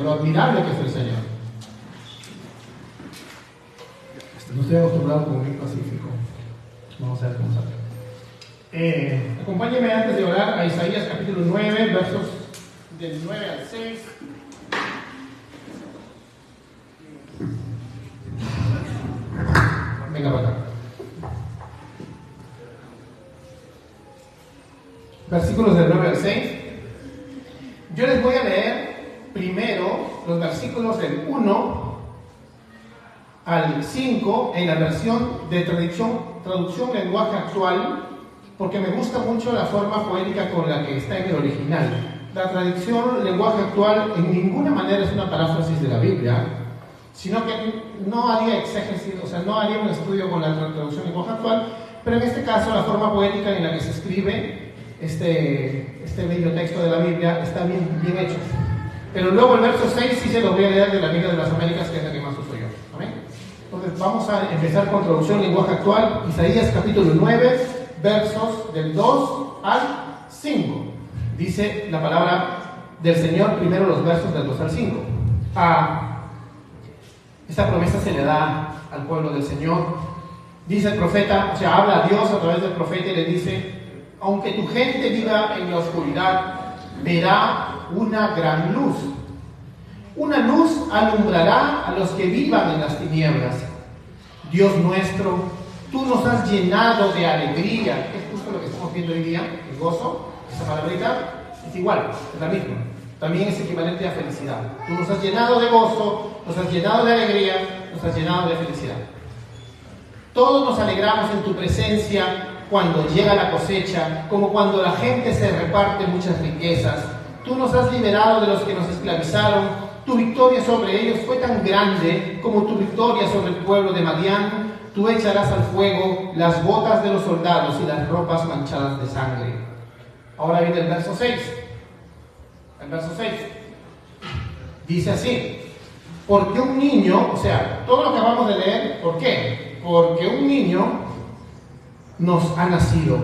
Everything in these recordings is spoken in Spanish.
lo admirable que es el Señor. No estoy acostumbrado con un pacífico. Vamos a ver cómo sale. Acompáñenme antes de orar a Isaías capítulo 9, versos del 9 al 6. Venga para acá. Versículos del 9 al 6. Yo les voy a leer primero los versículos del 1 al 5 en la versión de traducción lenguaje actual, porque me gusta mucho la forma poética con la que está en el original. La traducción lenguaje actual en ninguna manera es una paráfrasis de la Biblia, sino que no haría exégesis, o sea, no haría un estudio con la traducción lenguaje actual, pero en este caso la forma poética en la que se escribe este bello texto de la Biblia está bien hecho. Pero luego el verso 6 sí se lo voy a leer de la Biblia de las Américas, que es la que más uso yo. ¿Amén? Entonces vamos a empezar con traducción lenguaje actual, Isaías capítulo 9, versos del 2 al 5. Dice la palabra del Señor, primero los versos del 2 al 5. Esta promesa se le da al pueblo del Señor. Dice el profeta, o sea, habla a Dios a través del profeta y le dice: aunque tu gente viva en la oscuridad, verá una gran luz. Una luz alumbrará a los que vivan en las tinieblas. Dios nuestro, tú nos has llenado de alegría. Es justo lo que estamos viendo hoy día, el gozo. Esa palabrita es igual, es la misma. También es equivalente a felicidad. Tú nos has llenado de gozo, nos has llenado de alegría, nos has llenado de felicidad. Todos nos alegramos en tu presencia cuando llega la cosecha, como cuando la gente se reparte muchas riquezas. Tú nos has liberado de los que nos esclavizaron. Tu victoria sobre ellos fue tan grande como tu victoria sobre el pueblo de Madián. Tú echarás al fuego las botas de los soldados y las ropas manchadas de sangre. Ahora viene el verso 6. El verso 6 dice así: porque un niño, o sea, todo lo que acabamos de leer, ¿por qué? Porque un niño nos ha nacido,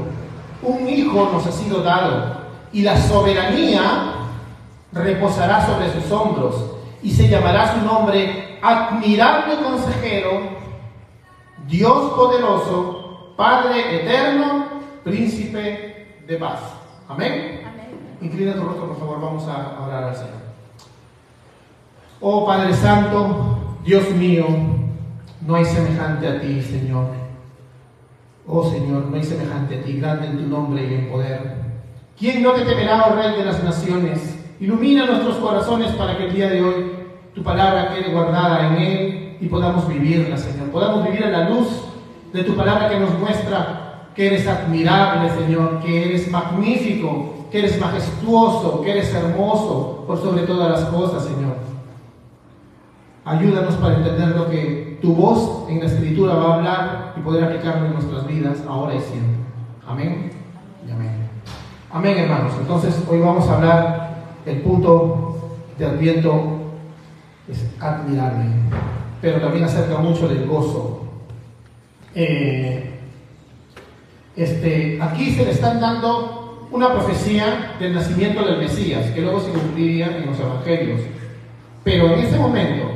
un hijo nos ha sido dado, y la soberanía reposará sobre sus hombros, y se llamará su nombre Admirable Consejero, Dios Poderoso, Padre Eterno, Príncipe de Paz. Amén. Inclina tu rostro, por favor, vamos a orar al Señor. Oh Padre Santo, Dios mío, no hay semejante a ti, Señor. Oh Señor, no hay semejante a ti, grande en tu nombre y en poder. ¿Quién no te temerá, oh Rey de las naciones? Ilumina nuestros corazones para que el día de hoy tu palabra quede guardada en él y podamos vivirla, Señor. Podamos vivir a la luz de tu palabra que nos muestra que eres admirable, Señor, que eres magnífico, que eres majestuoso, que eres hermoso por sobre todas las cosas, Señor. Ayúdanos para entender lo que tu voz en la Escritura va a hablar y poder aplicarlo en nuestras vidas ahora y siempre. Amén y amén. Amén, hermanos. Entonces, hoy vamos a hablar, el punto de Adviento es admirable, pero también acerca mucho del gozo. Aquí se le están dando una profecía del nacimiento del Mesías, que luego se cumpliría en los evangelios. Pero en ese momento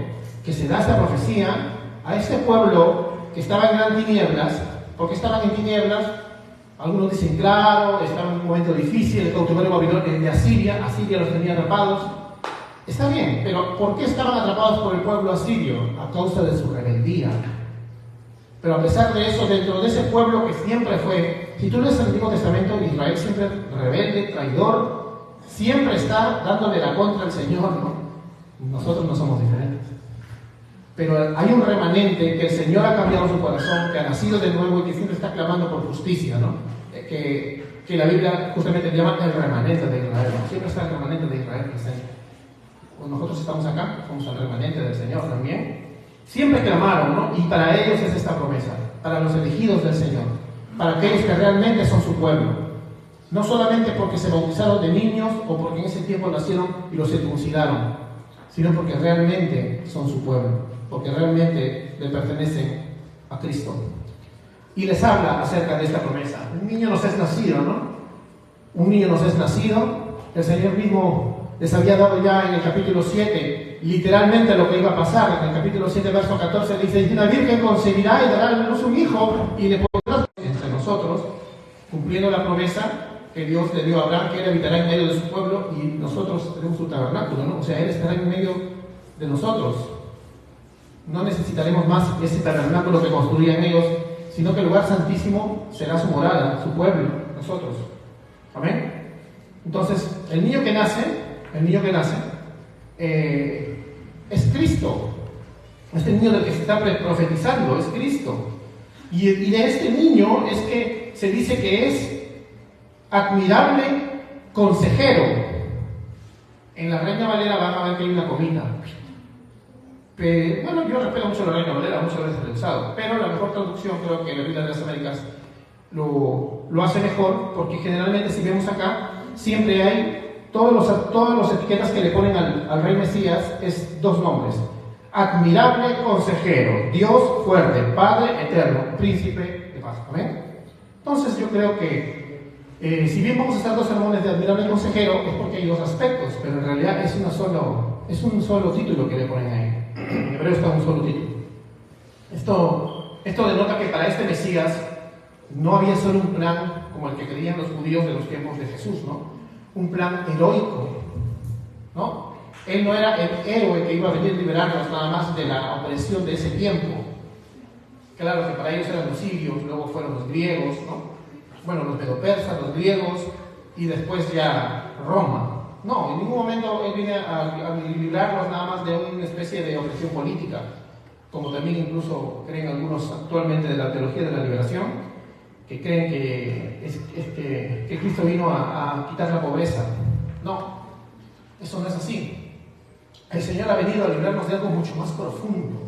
que se da esta profecía a este pueblo que estaba en gran tinieblas. ¿Por qué estaban en tinieblas? Algunos dicen, claro, estaban en un momento difícil, el cautiverio babilonio de Asiria los tenía atrapados. Está bien, pero ¿por qué estaban atrapados por el pueblo asirio? A causa de su rebeldía. Pero a pesar de eso, dentro de ese pueblo que siempre fue, si tú lees el Antiguo Testamento, Israel siempre rebelde, traidor, siempre está dándole la contra al Señor, ¿no? Nosotros no somos diferentes. Pero hay un remanente que el Señor ha cambiado su corazón, que ha nacido de nuevo y que siempre está clamando por justicia, ¿no? Que la Biblia justamente llama el remanente de Israel, ¿no? Siempre está el remanente de Israel presente. Pues nosotros estamos acá, somos el remanente del Señor también. Siempre clamaron, ¿no? Y para ellos es esta promesa, para los elegidos del Señor, para aquellos que realmente son su pueblo. No solamente porque se bautizaron de niños o porque en ese tiempo nacieron y los circuncidaron, sino porque realmente son su pueblo, porque realmente le pertenecen a Cristo. Y les habla acerca de esta promesa. Un niño nos es nacido, ¿no? Un niño nos es nacido. El Señor mismo les había dado ya en el capítulo 7 literalmente lo que iba a pasar. En el capítulo 7, verso 14 dice: y una virgen concebirá y dará a luz un hijo y le pondrá entre nosotros, cumpliendo la promesa que Dios le dio a Abraham, que él habitará en medio de su pueblo y nosotros tenemos su tabernáculo, ¿no? O sea, él estará en medio de nosotros. No necesitaremos más ese tabernáculo que construían ellos, sino que el lugar santísimo será su morada, su pueblo, nosotros. Amén. Entonces, el niño que nace es Cristo. Este niño del que se está profetizando es Cristo. Y de este niño es que se dice que es admirable consejero. En la Reina Valera van a ver que hay una comita. Bueno, yo respeto mucho la Reina Valera, muchas veces lo he usado, pero la mejor traducción creo que la Biblia de las Américas lo hace mejor, porque generalmente si vemos acá, siempre hay todas las etiquetas que le ponen al Rey Mesías es dos nombres: admirable consejero, Dios fuerte, Padre eterno, príncipe de paz. ¿Amén? Entonces yo creo que si bien vamos a hacer dos sermones de admirable consejero, es porque hay dos aspectos, pero en realidad es un solo título que le ponen ahí. En hebreo está un solo título. Esto denota que para este Mesías no había solo un plan como el que creían los judíos de los tiempos de Jesús, ¿no? Un plan heroico, ¿no? Él no era el héroe que iba a venir a liberarnos nada más de la opresión de ese tiempo. Claro que para ellos eran los sirios, luego fueron los griegos, ¿no? Bueno, los medopersas, los griegos y después ya Roma. No, en ningún momento él viene a librarnos nada más de una especie de opresión política, como también incluso creen algunos actualmente de la teología de la liberación, que creen que Cristo vino a quitar la pobreza. No, eso no es así. El Señor ha venido a librarnos de algo mucho más profundo,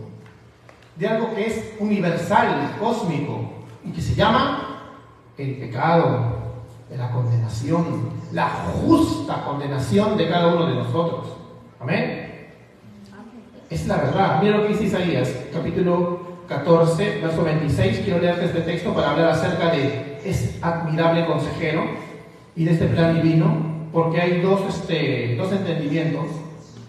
de algo que es universal, cósmico, y que se llama el pecado, de la condenación, la justa condenación de cada uno de nosotros. Amén. Es la verdad. Mira lo que dice Isaías, capítulo 14, verso 26. Quiero leerte este texto para hablar acerca de ese admirable consejero y de este plan divino, porque hay dos entendimientos.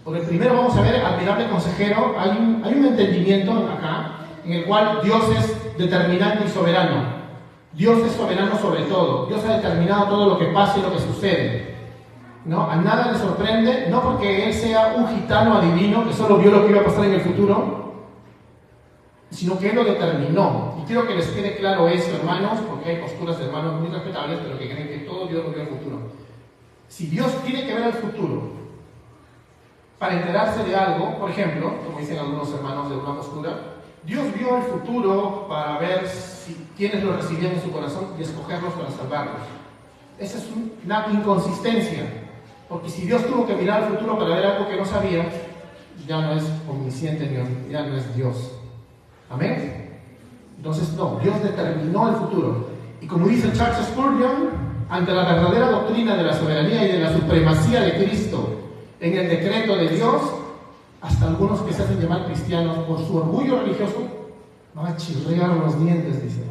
Por el primero vamos a ver admirable consejero. Hay un entendimiento acá en el cual Dios es determinante y soberano. Dios es soberano sobre todo. Dios ha determinado todo lo que pasa y lo que sucede, ¿no? A nada le sorprende, no porque Él sea un gitano adivino que solo vio lo que iba a pasar en el futuro, sino que Él lo determinó. Y quiero que les quede claro eso, hermanos, porque hay posturas de hermanos muy respetables, pero que creen que todo Dios lo vio al futuro. Si Dios tiene que ver al futuro para enterarse de algo, por ejemplo, como dicen algunos hermanos de una postura, Dios vio el futuro para ver quiénes lo recibían en su corazón y escogerlos para salvarlos. Esa es una inconsistencia, porque si Dios tuvo que mirar al futuro para ver algo que no sabía, ya no es omnisciente, ya no es Dios. ¿Amén? Entonces no, Dios determinó el futuro. Y como dice Charles Spurgeon, ante la verdadera doctrina de la soberanía y de la supremacía de Cristo en el decreto de Dios, hasta algunos que se hacen llamar cristianos por su orgullo religioso van a chirriar los dientes, dice.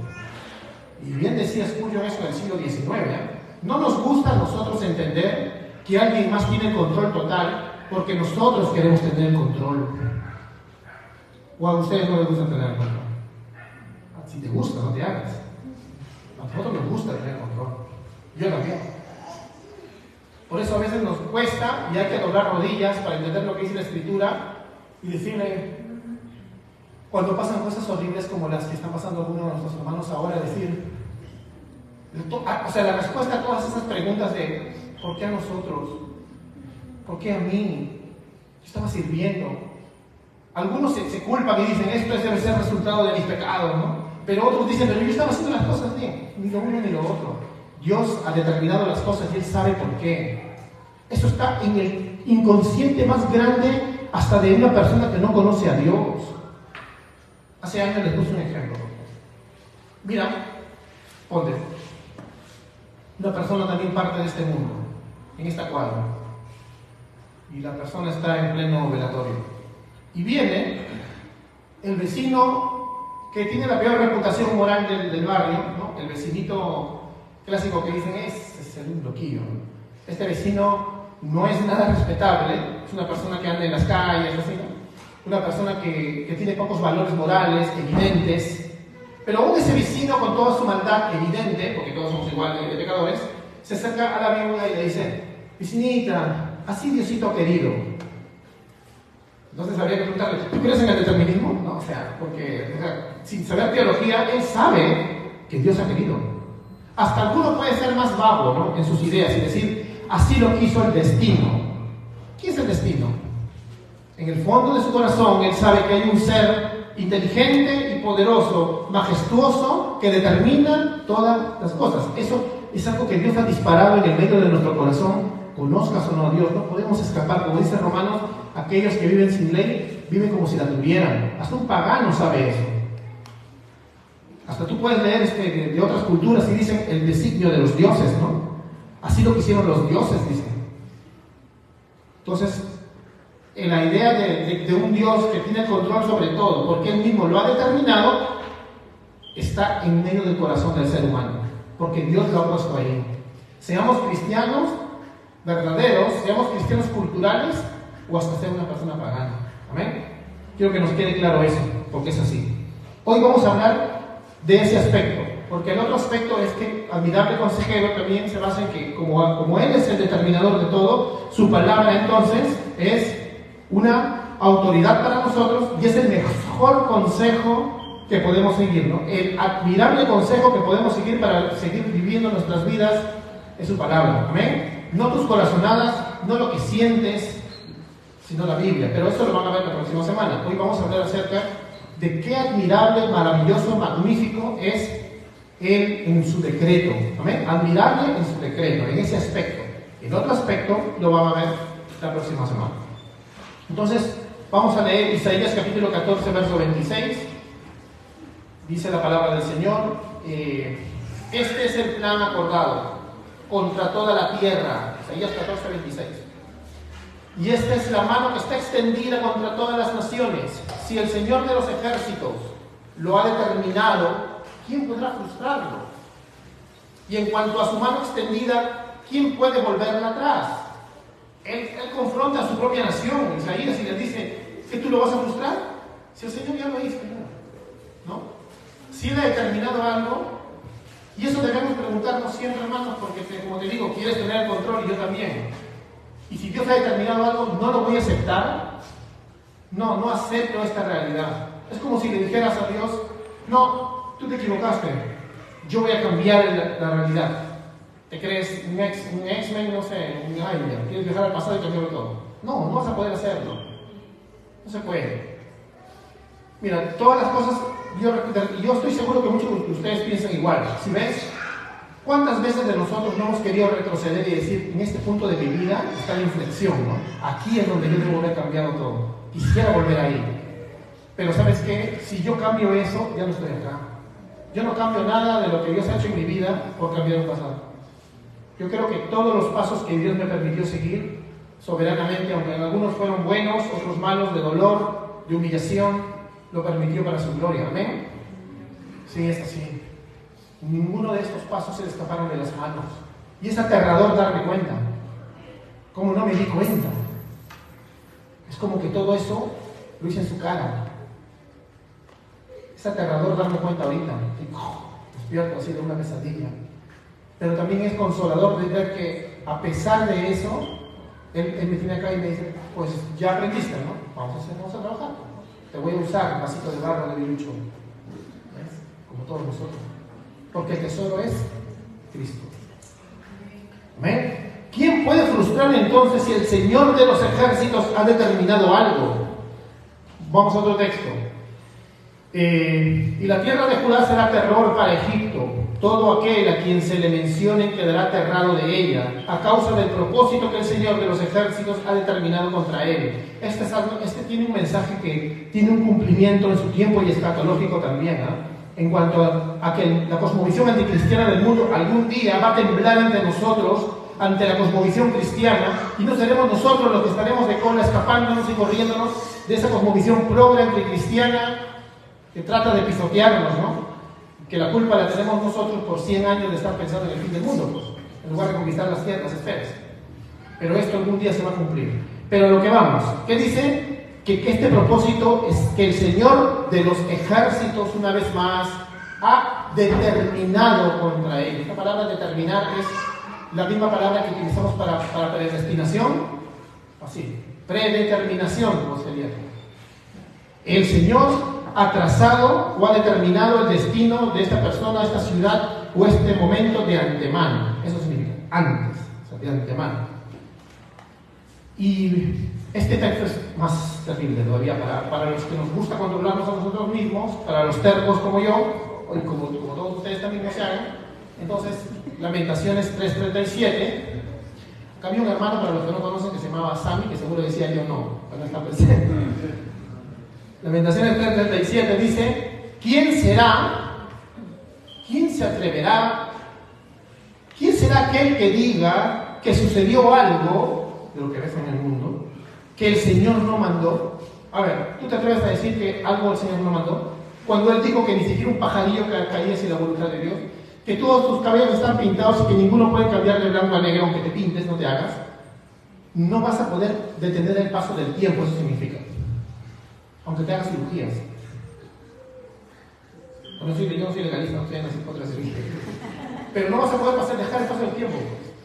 Y bien decía Spurgeon eso en el siglo XIX, ¿eh? No nos gusta a nosotros entender que alguien más tiene el control total porque nosotros queremos tener el control. ¿O a ustedes no les gusta tener el control? Si te gusta, no te hagas. A nosotros nos gusta tener el control. Yo también. Por eso a veces nos cuesta y hay que doblar rodillas para entender lo que dice la Escritura y decirle, cuando pasan cosas horribles como las que están pasando algunos de nuestros hermanos ahora, decir, o sea, la respuesta a todas esas preguntas de ¿por qué a nosotros? ¿Por qué a mí? Yo estaba sirviendo. Algunos se culpan y dicen, esto debe ser resultado de mis pecados, ¿no? Pero otros dicen, pero yo estaba haciendo las cosas bien, ni lo uno ni lo otro. Dios ha determinado las cosas y Él sabe por qué. Eso está en el inconsciente más grande hasta de una persona que no conoce a Dios. Hace años les puse un ejemplo. Mira, ponte. Una persona también parte de este mundo, en esta cuadra. Y la persona está en pleno velatorio. Y viene el vecino que tiene la peor reputación moral del barrio, ¿no? El vecinito clásico que dicen es un loquillo. Este vecino no es nada respetable, es una persona que anda en las calles, así, ¿no? Una persona que tiene pocos valores morales evidentes, pero aún ese vecino con toda su maldad evidente, porque todos somos iguales de pecadores, se acerca a la viuda y le dice: vecinita, así Diosito ha querido. Entonces habría que preguntarle: ¿tú crees en el determinismo? No, o sea, porque sin saber teología, él sabe que Dios ha querido. Hasta alguno puede ser más vago, ¿no?, en sus ideas y decir: así lo quiso el destino. ¿Qué es el destino? En el fondo de su corazón, él sabe que hay un ser inteligente y poderoso, majestuoso, que determina todas las cosas. Eso es algo que Dios ha disparado en el medio de nuestro corazón. Conozcas o no a Dios, no podemos escapar. Como dice Romanos, aquellos que viven sin ley viven como si la tuvieran. Hasta un pagano sabe eso. Hasta tú puedes leer de otras culturas y dicen el designio de los dioses, ¿no? Así lo quisieron los dioses, dicen. Entonces, en la idea de un Dios que tiene control sobre todo, porque Él mismo lo ha determinado, está en medio del corazón del ser humano, porque Dios lo ha puesto ahí. Seamos cristianos verdaderos, seamos cristianos culturales, o hasta ser una persona pagana. ¿Amén? Quiero que nos quede claro eso, porque es así. Hoy vamos a hablar de ese aspecto, porque el otro aspecto es que admirable consejero también se basa en que como Él es el determinador de todo, su palabra entonces es una autoridad para nosotros y es el mejor consejo que podemos seguir, ¿no? El admirable consejo que podemos seguir para seguir viviendo nuestras vidas es su palabra. ¿Amén? No tus corazonadas, no lo que sientes, sino la Biblia. Pero esto lo van a ver la próxima semana. Hoy vamos a hablar acerca de qué admirable, maravilloso, magnífico es Él en su decreto. ¿Amén? Admirable en su decreto, en ese aspecto. El otro aspecto lo van a ver la próxima semana. Entonces, vamos a leer Isaías capítulo 14, verso 26. Dice la palabra del Señor: este es el plan acordado contra toda la tierra. Isaías 14, 26. Y esta es la mano que está extendida contra todas las naciones. Si el Señor de los ejércitos lo ha determinado, ¿quién podrá frustrarlo? Y en cuanto a su mano extendida, ¿quién puede volverla atrás? Él confronta a su propia nación, Isaías, y les dice: ¿que tú lo vas a frustrar? Si el Señor ya lo hizo, ¿no? Si Él ha determinado algo, y eso debemos preguntarnos siempre, hermanos, porque como te digo, quieres tener el control y yo también. Y si Dios ha determinado algo, ¿no lo voy a aceptar? No acepto esta realidad. Es como si le dijeras a Dios: no, tú te equivocaste, yo voy a cambiar la realidad. ¿Te crees un X-Men, no sé, un Iron Man? ¿Quieres viajar al pasado y cambiarlo todo? No vas a poder hacerlo. No se puede. Mira, todas las cosas, yo estoy seguro que muchos de ustedes piensan igual. Si ves, ¿cuántas veces de nosotros no hemos querido retroceder y decir: en este punto de mi vida está la inflexión, ¿no? Aquí es donde yo debo haber cambiado todo. Quisiera volver ahí. Pero ¿sabes qué? Si yo cambio eso, ya no estoy acá. Yo no cambio nada de lo que Dios ha hecho en mi vida por cambiar un pasado. Yo creo que todos los pasos que Dios me permitió seguir soberanamente, aunque algunos fueron buenos, otros malos, de dolor, de humillación, lo permitió para su gloria. ¿Amén? Sí, es así. Ninguno de estos pasos se le escaparon de las manos. Y es aterrador darme cuenta. ¿Cómo no me di cuenta? Es como que todo eso lo hice en su cara. Es aterrador darme cuenta ahorita. Despierto así de una pesadilla. Pero también es consolador de ver que a pesar de eso, él me tiene acá y me dice: pues ya aprendiste, ¿no? Vamos a trabajar. Te voy a usar un vasito de barro de bilucho. ¿Ves? Como todos nosotros. Porque el tesoro es Cristo. ¿Amén? ¿Quién puede frustrar entonces si el Señor de los ejércitos ha determinado algo? Vamos a otro texto. Y la tierra de Judá será terror para Egipto. Todo aquel a quien se le mencione quedará aterrado de ella, a causa del propósito que el Señor de los ejércitos ha determinado contra él. Este tiene un mensaje que tiene un cumplimiento en su tiempo y escatológico también, ¿eh? En cuanto a que la cosmovisión anticristiana del mundo algún día va a temblar ante nosotros, ante la cosmovisión cristiana, y no seremos nosotros los que estaremos de cola escapándonos y corriéndonos de esa cosmovisión progre anticristiana que trata de pisotearnos, ¿no? Que la culpa la tenemos nosotros por 100 años de estar pensando en el fin del mundo, pues, en lugar de conquistar las tierras, esferas. pero esto algún día se va a cumplir. Pero a lo que vamos, ¿qué dice? Que este propósito es que el Señor de los ejércitos, una vez más, ha determinado contra él. Esta palabra determinar es la misma palabra que utilizamos para predestinación, así, predeterminación, como sería. El Señor ha trazado o ha determinado el destino de esta persona, de esta ciudad o este momento de antemano. Eso significa antes, o sea, de antemano. Y este texto es más terrible todavía para los que nos gusta controlarnos a nosotros mismos, para los tercos como yo, y como todos ustedes también no se hagan. Entonces, Lamentaciones 3:37. Acá había un hermano, para los que no conocen, que se llamaba Sammy, que seguro decía yo no, cuando está presente. Lamentaciones 3:37 dice: ¿quién será? ¿Quién se atreverá? ¿Quién será aquel que diga que sucedió algo de lo que ves en el mundo que el Señor no mandó? A ver, ¿tú te atreves a decir que algo el Señor no mandó? Cuando Él dijo que ni siquiera un pajarillo caía sin la voluntad de Dios, que todos tus cabellos están pintados y que ninguno puede cambiar de blanco a negro aunque te pintes, no te hagas, no vas a poder detener el paso del tiempo, eso significa. Aunque te hagas cirugías. Yo no soy legalista, no estoy en contra de cirugía. Pero no vas a poder dejar el paso del tiempo.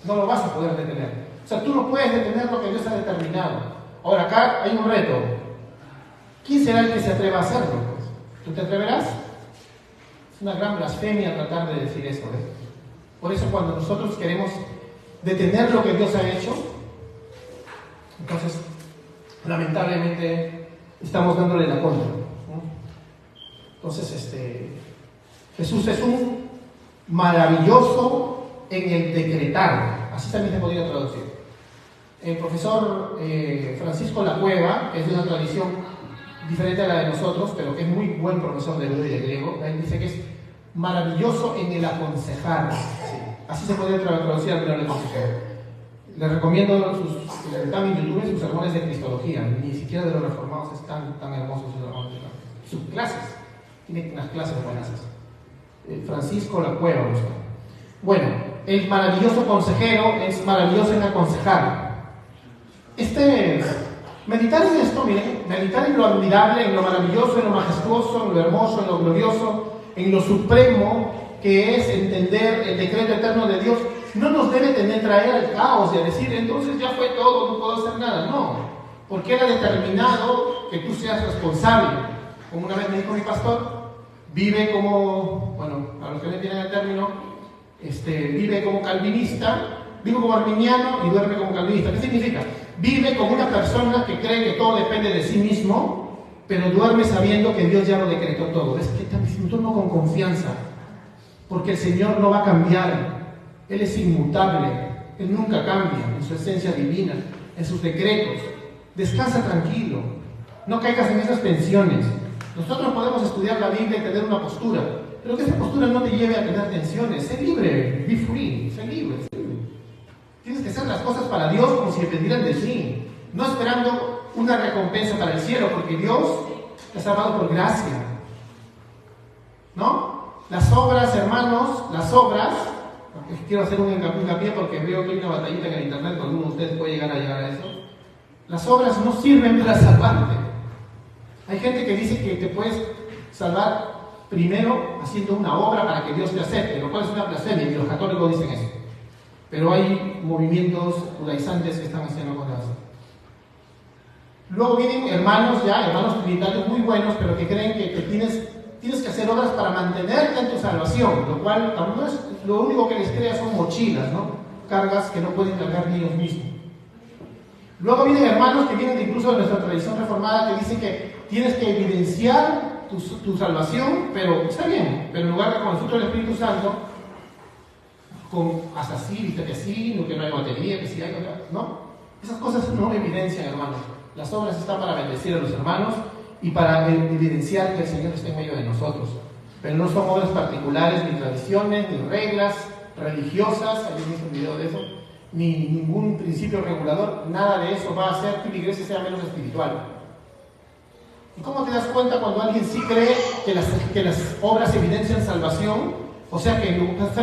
No lo vas a poder detener. O sea, tú no puedes detener lo que Dios ha determinado. Ahora, acá hay un reto. ¿Quién será el que se atreva a hacerlo? Pues? ¿Tú te atreverás? Es una gran blasfemia tratar de decir eso. Por eso, cuando nosotros queremos detener lo que Dios ha hecho, entonces, lamentablemente, estamos dándole la contra, ¿no? Entonces, Jesús es un maravilloso en el decretar, así también se podría traducir. El profesor Francisco Lacueva, que es de una tradición diferente a la de nosotros, pero que es muy buen profesor de hebreo y de griego, él dice que es maravilloso en el aconsejar. Sí. Así se podría traducir al menos el consejero. Les recomiendo están en YouTube sus sermones de cristología, ni siquiera de los reformados están tan hermosos sus sermones. Sus clases, tiene unas clases buenas. Francisco Lacueva, bueno, el maravilloso consejero es maravilloso en aconsejar. Meditar en esto, miren, meditar en lo admirable, en lo maravilloso, en lo majestuoso, en lo hermoso, en lo glorioso, en lo supremo, que es entender el decreto eterno de Dios, no nos debe traer al caos y a decir, entonces ya fue todo, no puedo hacer nada. No, porque Él ha determinado que tú seas responsable. Como una vez me dijo mi pastor, vive como, bueno, para los que no entienden el término, vive como calvinista, vive como arminiano y duerme como calvinista. ¿Qué significa? Vive como una persona que cree que todo depende de sí mismo, pero duerme sabiendo que Dios ya lo decretó todo. Es que duermo con confianza, porque el Señor no va a cambiar. Él es inmutable, Él nunca cambia en su esencia divina, en sus decretos. Descansa tranquilo, no caigas en esas tensiones. Nosotros podemos estudiar la Biblia y tener una postura, pero que esa postura no te lleve a tener tensiones. Sé libre, be free, sé libre. Tienes que hacer las cosas para Dios como si dependieran de ti, no esperando una recompensa para el cielo, porque Dios te ha salvado por gracia. ¿No? Las obras, hermanos, las obras, quiero hacer un hincapié porque veo que hay una batallita en el internet, con alguno de ustedes puede llegar a eso. Las obras no sirven para salvarte. Hay gente que dice que te puedes salvar primero haciendo una obra para que Dios te acepte, lo cual es una blasfemia, y los católicos dicen eso. Pero hay movimientos judaizantes que están haciendo cosas así. Luego vienen hermanos trinitarios muy buenos, pero que creen que tienes que hacer obras para mantenerte en tu salvación, lo cual no es, lo único que les crea son mochilas, ¿no? Cargas que no pueden cargar ni ellos mismos. Luego vienen hermanos que vienen incluso de nuestra tradición reformada, que dicen que tienes que evidenciar tu salvación, pero está bien, pero en lugar de con el fruto del Espíritu Santo, hasta así, viste que sí, que no hay batería, que sí hay, ¿no? Esas cosas no evidencian, hermanos. Las obras están para bendecir a los hermanos y para evidenciar que el Señor está en medio de nosotros. Pero no son obras particulares, ni tradiciones, ni reglas religiosas, hay un video de eso, ni ningún principio regulador. Nada de eso va a hacer que la iglesia sea menos espiritual. ¿Y cómo te das cuenta cuando alguien sí cree que las obras evidencian salvación? O sea,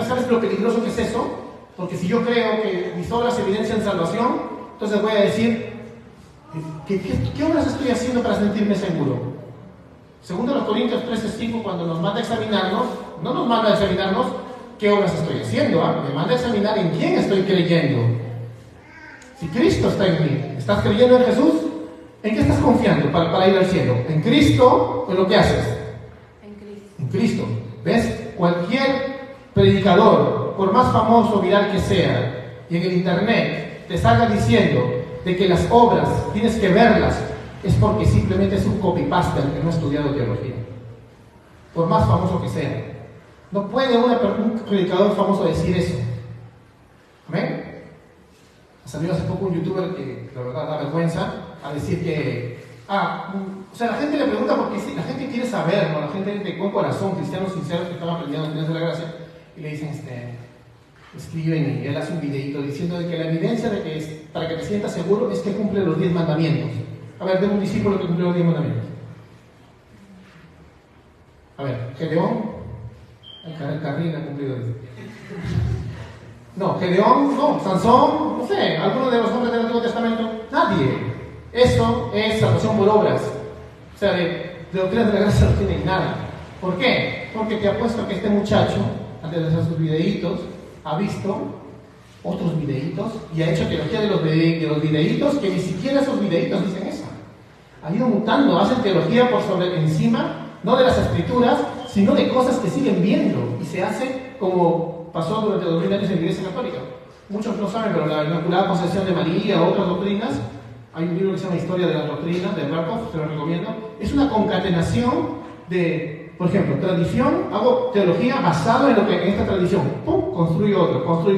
¿sabes lo peligroso que es eso? Porque si yo creo que mis obras evidencian salvación, entonces voy a decir, ¿qué obras estoy haciendo para sentirme seguro? Segundo los Corintios 13:5, cuando nos manda a examinarnos, no nos manda a examinarnos qué obras estoy haciendo, me manda a examinar en quién estoy creyendo. Si Cristo está en mí, ¿estás creyendo en Jesús? ¿En qué estás confiando para ir al cielo? ¿En Cristo o en lo que haces? En Cristo. En Cristo. ¿Ves? Cualquier predicador, por más famoso o viral que sea, y en el internet te salga diciendo de que las obras tienes que verlas, es porque simplemente es un copy-paste que no ha estudiado teología. Por más famoso que sea. No puede un predicador famoso decir eso. ¿Amén? Salió hace poco un youtuber que la verdad da vergüenza a decir que o sea, la gente le pregunta porque la gente quiere saber, ¿no? La gente de buen corazón, cristianos sinceros que están aprendiendo a de la gracia, y le dicen, escriben, y él hace un videito diciendo de que la evidencia de que para que te sientas seguro es que cumple los 10 mandamientos. A ver, deme un discípulo que cumplió los 10 mandamientos. A ver, Gedeón. El Carril ha cumplido 10. No, Gedeón, no, Sansón, no sé, alguno de los hombres del Antiguo Testamento, nadie. Eso es salvación por obras. O sea, de doctrinas de la gracia no tienen nada. ¿Por qué? Porque te apuesto que este muchacho, antes de hacer sus videitos, ha visto otros videitos y ha hecho teología de los videitos que ni siquiera esos videitos dicen eso. Ha ido mutando, hacen teología por sobre encima, no de las escrituras, sino de cosas que siguen viendo, y se hace como pasó durante 2000 años en la Iglesia Católica. Muchos no saben, pero la Inmaculada Concepción de María o otras doctrinas, hay un libro que se llama Historia de las Doctrinas de Markov, se lo recomiendo, es una concatenación de, por ejemplo, tradición, hago teología basada en esta tradición, ¡pum!, construyo otro.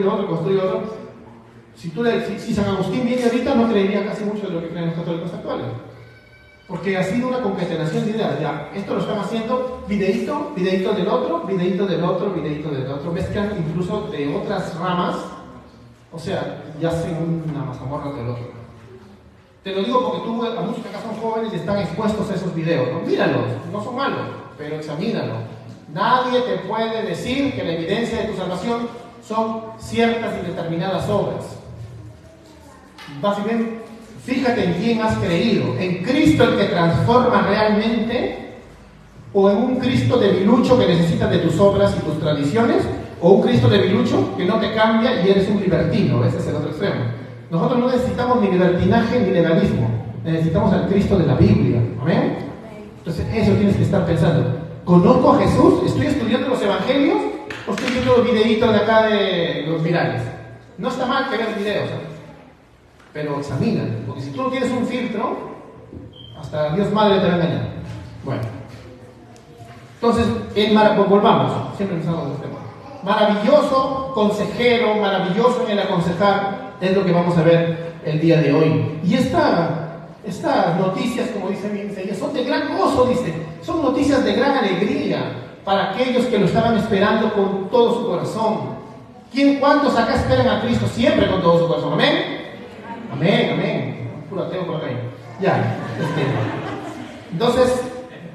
Si San Agustín viene ahorita, no creería casi mucho de lo que creen los católicos actuales. Porque ha sido una concatenación de ideas. Ya, esto lo están haciendo videíto del otro, videíto del otro. Mezclan incluso de otras ramas. O sea, ya hacen una mazamorra teológica. Te lo digo porque a muchos que acá son jóvenes y están expuestos a esos videos, ¿no? Míralos, no son malos, pero examínalo. Nadie te puede decir que la evidencia de tu salvación son ciertas y determinadas obras. Básicamente, fíjate en quién has creído, en Cristo el que transforma realmente, o en un Cristo debilucho que necesita de tus obras y tus tradiciones, o un Cristo debilucho que no te cambia y eres un libertino. Ese es el otro extremo. Nosotros no necesitamos ni libertinaje ni legalismo, necesitamos al Cristo de la Biblia. ¿Amén? Entonces eso tienes que estar pensando. ¿Conozco a Jesús? ¿Estoy estudiando los evangelios? ¿O estoy viendo los videitos de acá de los virales? No está mal que veas videos, ¿no? Pero examina, porque si tú no tienes un filtro, hasta Dios Madre te va a engañar. Bueno, entonces, volvamos, siempre empezamos de este tema. Maravilloso consejero, maravilloso en el aconsejar, es lo que vamos a ver el día de hoy. Y estas noticias, como dice mi enseñanza, son de gran gozo, dice, son noticias de gran alegría para aquellos que lo estaban esperando con todo su corazón. ¿Cuántos acá esperan a Cristo siempre con todo su corazón? ¿Amén? Amén. Puro ateo por acá. Ya. Entonces,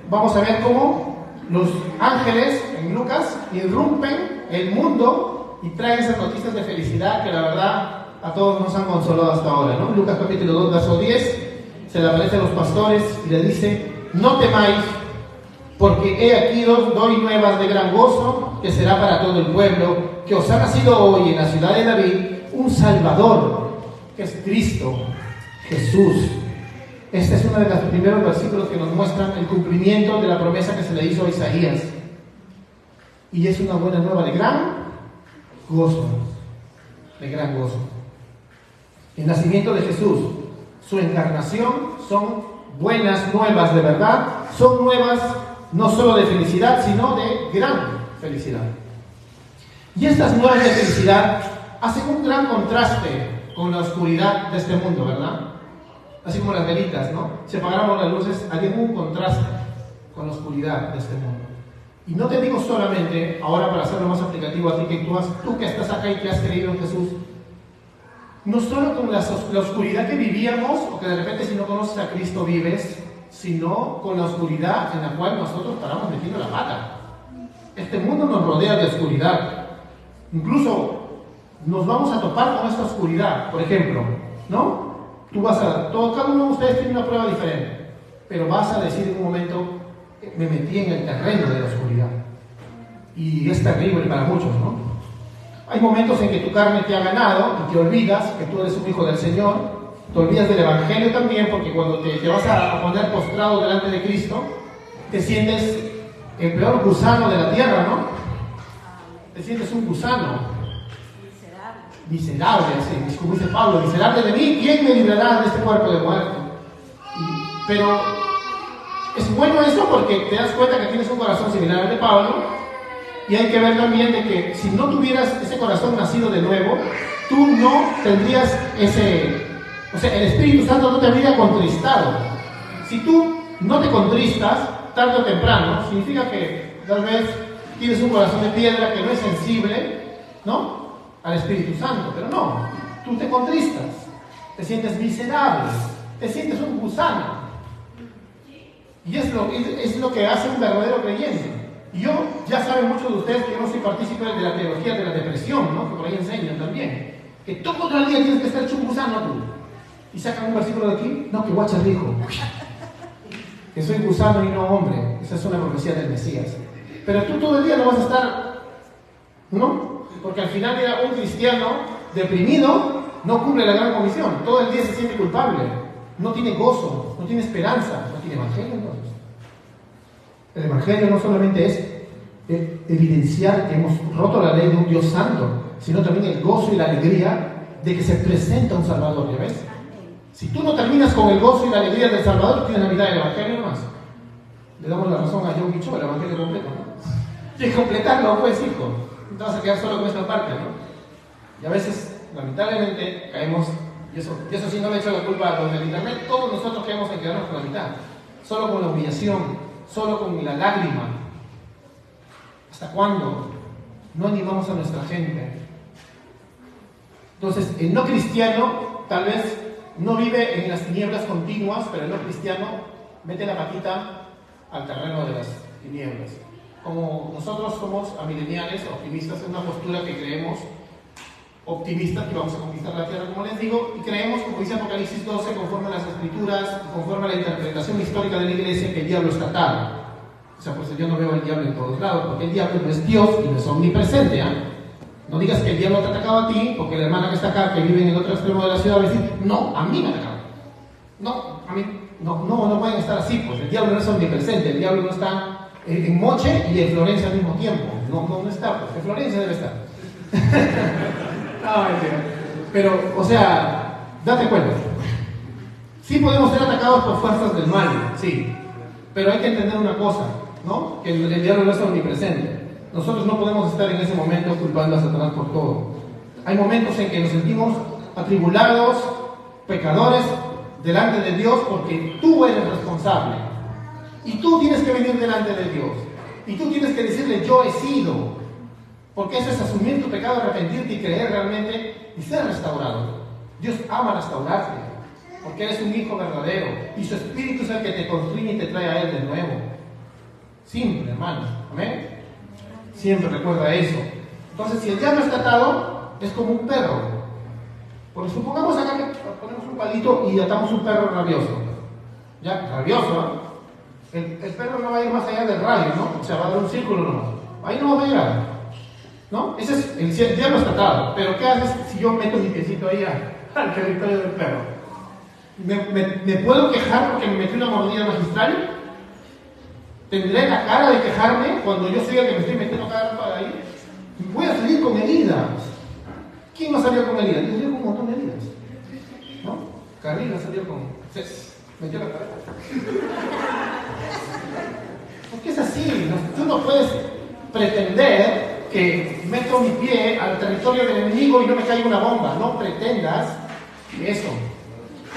vamos a ver cómo los ángeles en Lucas irrumpen el mundo y traen esas noticias de felicidad que la verdad a todos nos han consolado hasta ahora, ¿no? Lucas capítulo 2, verso 10, se le aparece a los pastores y le dice: no temáis, porque he aquí doy nuevas de gran gozo, que será para todo el pueblo, que os ha nacido hoy en la ciudad de David un Salvador, que es Cristo Jesús. Este es uno de los primeros versículos que nos muestran el cumplimiento de la promesa que se le hizo a Isaías. Y es una buena nueva de gran gozo. De gran gozo. El nacimiento de Jesús, su encarnación, son buenas nuevas de verdad. Son nuevas no solo de felicidad, sino de gran felicidad. Y estas nuevas de felicidad hacen un gran contraste con la oscuridad de este mundo, ¿verdad? Así como las velitas, ¿no? Si apagáramos las luces, haría un contraste con la oscuridad de este mundo. Y no te digo solamente, ahora para hacerlo más aplicativo a ti, que tú que estás acá y que has creído en Jesús, no solo con la oscuridad que vivíamos, o que de repente si no conoces a Cristo vives, sino con la oscuridad en la cual nosotros paramos metiendo la pata. Este mundo nos rodea de oscuridad. Incluso nos vamos a topar con esta oscuridad, por ejemplo, ¿no? cada uno de ustedes tiene una prueba diferente, pero vas a decir en un momento, me metí en el terreno de la oscuridad. Y es terrible para muchos, ¿no? Hay momentos en que tu carne te ha ganado y te olvidas que tú eres un hijo del Señor, te olvidas del Evangelio también, porque cuando te vas a poner postrado delante de Cristo, te sientes el peor gusano de la tierra, ¿no? Te sientes un gusano. Miserable, así, como dice Pablo, miserable de mí, ¿quién me librará de este cuerpo de muerte? Pero es bueno eso porque te das cuenta que tienes un corazón similar al de Pablo. Y hay que ver también de que si no tuvieras ese corazón nacido de nuevo, tú no tendrías o sea, el Espíritu Santo no te habría contristado. Si tú no te contristas, tarde o temprano, significa que tal vez tienes un corazón de piedra que no es sensible, ¿no?, al Espíritu Santo. Pero no, tú te contristas, te sientes miserable, te sientes un gusano. Y es lo que hace un verdadero creyente. Y yo, ya saben muchos de ustedes que yo no soy partícipe de la teología de la depresión, ¿no?, que por ahí enseñan también. Que todo el día tienes que estar hecho un gusano tú. Y sacan un versículo de aquí, no, que Guachas dijo que soy gusano y no hombre. Esa es una profecía del Mesías. Pero tú todo el día no vas a estar, ¿no? Porque al final era un cristiano deprimido, no cumple la gran comisión. Todo el día se siente culpable, no tiene gozo, no tiene esperanza, no tiene evangelio entonces. El Evangelio no solamente es evidenciar que hemos roto la ley de un Dios santo, sino también el gozo y la alegría de que se presenta un Salvador, ¿ya ves? Si tú no terminas con el gozo y la alegría del Salvador, tienes la mitad del Evangelio nomás. Le damos la razón a John Guicho, el Evangelio completo, ¿no? Y completarlo, pues, hijo. No te vas a quedar solo con esta parte, ¿no? Y a veces, lamentablemente, caemos, y eso sí no le echo la culpa a los del internet, todos nosotros caemos en quedarnos con la mitad, solo con la humillación, solo con la lágrima. ¿Hasta cuándo no animamos a nuestra gente? Entonces, el no cristiano tal vez no vive en las tinieblas continuas, pero el no cristiano mete la patita al terreno de las tinieblas. Como nosotros somos amileniales, optimistas, es una postura que creemos optimistas, que vamos a conquistar la tierra, como les digo, y creemos, como dice Apocalipsis 12, conforme a las Escrituras, conforme a la interpretación histórica de la Iglesia, que el diablo está atado. O sea, pues yo no veo al diablo en todos lados, porque el diablo no es Dios y no es omnipresente, ¿eh? No digas que el diablo te ha atacado a ti, porque la hermana que está acá, que vive en el otro extremo de la ciudad, va a decir, no, a mí me ha atacado. No, a mí, no pueden estar así, pues el diablo no es omnipresente, el diablo no está en Moche y en Florencia al mismo tiempo. No está, pues en Florencia debe estar. No, mentira. Pero, o sea, date cuenta. Sí podemos ser atacados por fuerzas del mal, sí. Pero hay que entender una cosa, ¿no? Que el diablo no es omnipresente. Nosotros no podemos estar en ese momento culpando a Satanás por todo. Hay momentos en que nos sentimos atribulados, pecadores, delante de Dios, porque tú eres responsable. Y tú tienes que venir delante de Dios. Y tú tienes que decirle, yo he sido. Porque eso es asumir tu pecado, arrepentirte y creer realmente y ser restaurado. Dios ama restaurarte, porque eres un hijo verdadero. Y su Espíritu es el que te construye y te trae a Él de nuevo. Simple, hermanos. Amén. Siempre recuerda eso. Entonces, si el diablo está atado, es como un perro. Porque supongamos acá que ponemos un palito y atamos un perro rabioso. Ya, rabioso, ¿no? El perro no va a ir más allá del radio, ¿no? O sea, va a dar un círculo nomás. Ahí no va a llegar, ¿no? Ese es el diablo está atado. Pero ¿qué haces si yo meto mi piecito ahí al territorio del perro? ¿Me puedo quejar porque me metí una mordida magistral? ¿Tendré la cara de quejarme cuando yo soy el que me estoy metiendo cada rato ahí? Voy a salir con heridas. ¿Quién no salió con heridas? Yo salí con un montón de heridas, ¿no? Carrila salió con... metió la cabeza. Porque es así, ¿no? Tú no puedes pretender que meto mi pie al territorio del enemigo y no me caiga una bomba. No pretendas eso.